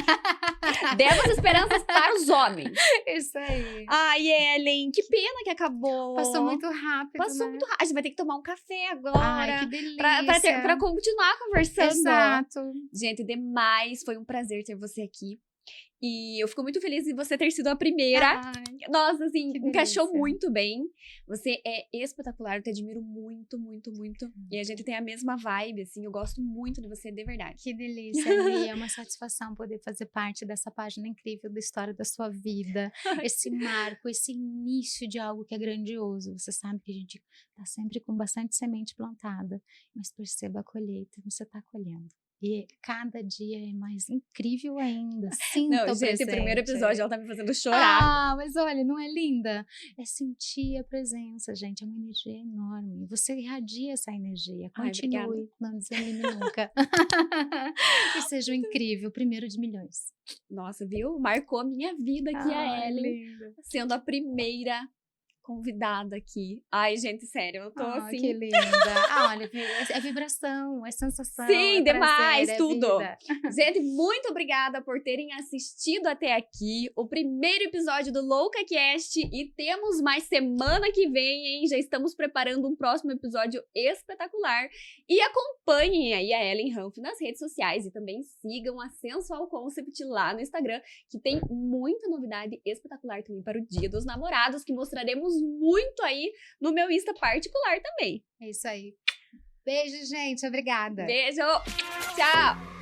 Demos esperanças para os homens. Isso aí. Ai, Ellen, que pena que acabou. Passou muito rápido, Passou né? muito rápido. A gente vai ter que tomar um café agora. Ai, que delícia. Pra continuar conversando. Exato. Gente, demais. Foi um prazer ter você aqui. E eu fico muito feliz em você ter sido a primeira. Ai, Nossa, assim, que encaixou delícia. muito bem. Você é espetacular, eu te admiro muito, muito, muito. E a gente tem a mesma vibe, assim, eu gosto muito de você, de verdade. que delícia, Li. É uma satisfação poder fazer parte dessa página incrível da história da sua vida. Esse marco, esse início de algo que é grandioso. Você sabe que a gente tá sempre com bastante semente plantada, mas perceba a colheita, você tá colhendo. E cada dia é mais incrível ainda. Sinta Não, o gente, o primeiro presente. episódio ela tá me fazendo chorar. Ah, mas olha, não é linda? É sentir a presença, gente. É uma energia enorme. Você irradia essa energia. Ai, Continue, obrigada. não desanime nunca. E seja um incrível, primeiro de milhões. Nossa, viu? Marcou minha vida aqui a Ai, Ellen, linda. sendo a primeira convidada aqui. Ai, gente, sério, eu tô Ah, que assim. linda. Ah, olha, é vibração, é sensação. Sim, é demais, prazer, é tudo. vida. Gente, muito obrigada por terem assistido até aqui o primeiro episódio do LoucaCast e temos mais semana que vem, hein? Já estamos preparando um próximo episódio espetacular e acompanhem aí a Ellen Hanf nas redes sociais e também sigam a Sensual Concept lá no Instagram, que tem muita novidade espetacular também para o Dia dos Namorados, que mostraremos muito aí no meu Insta particular também. É isso aí. Beijo, gente. Obrigada. Beijo! Tchau!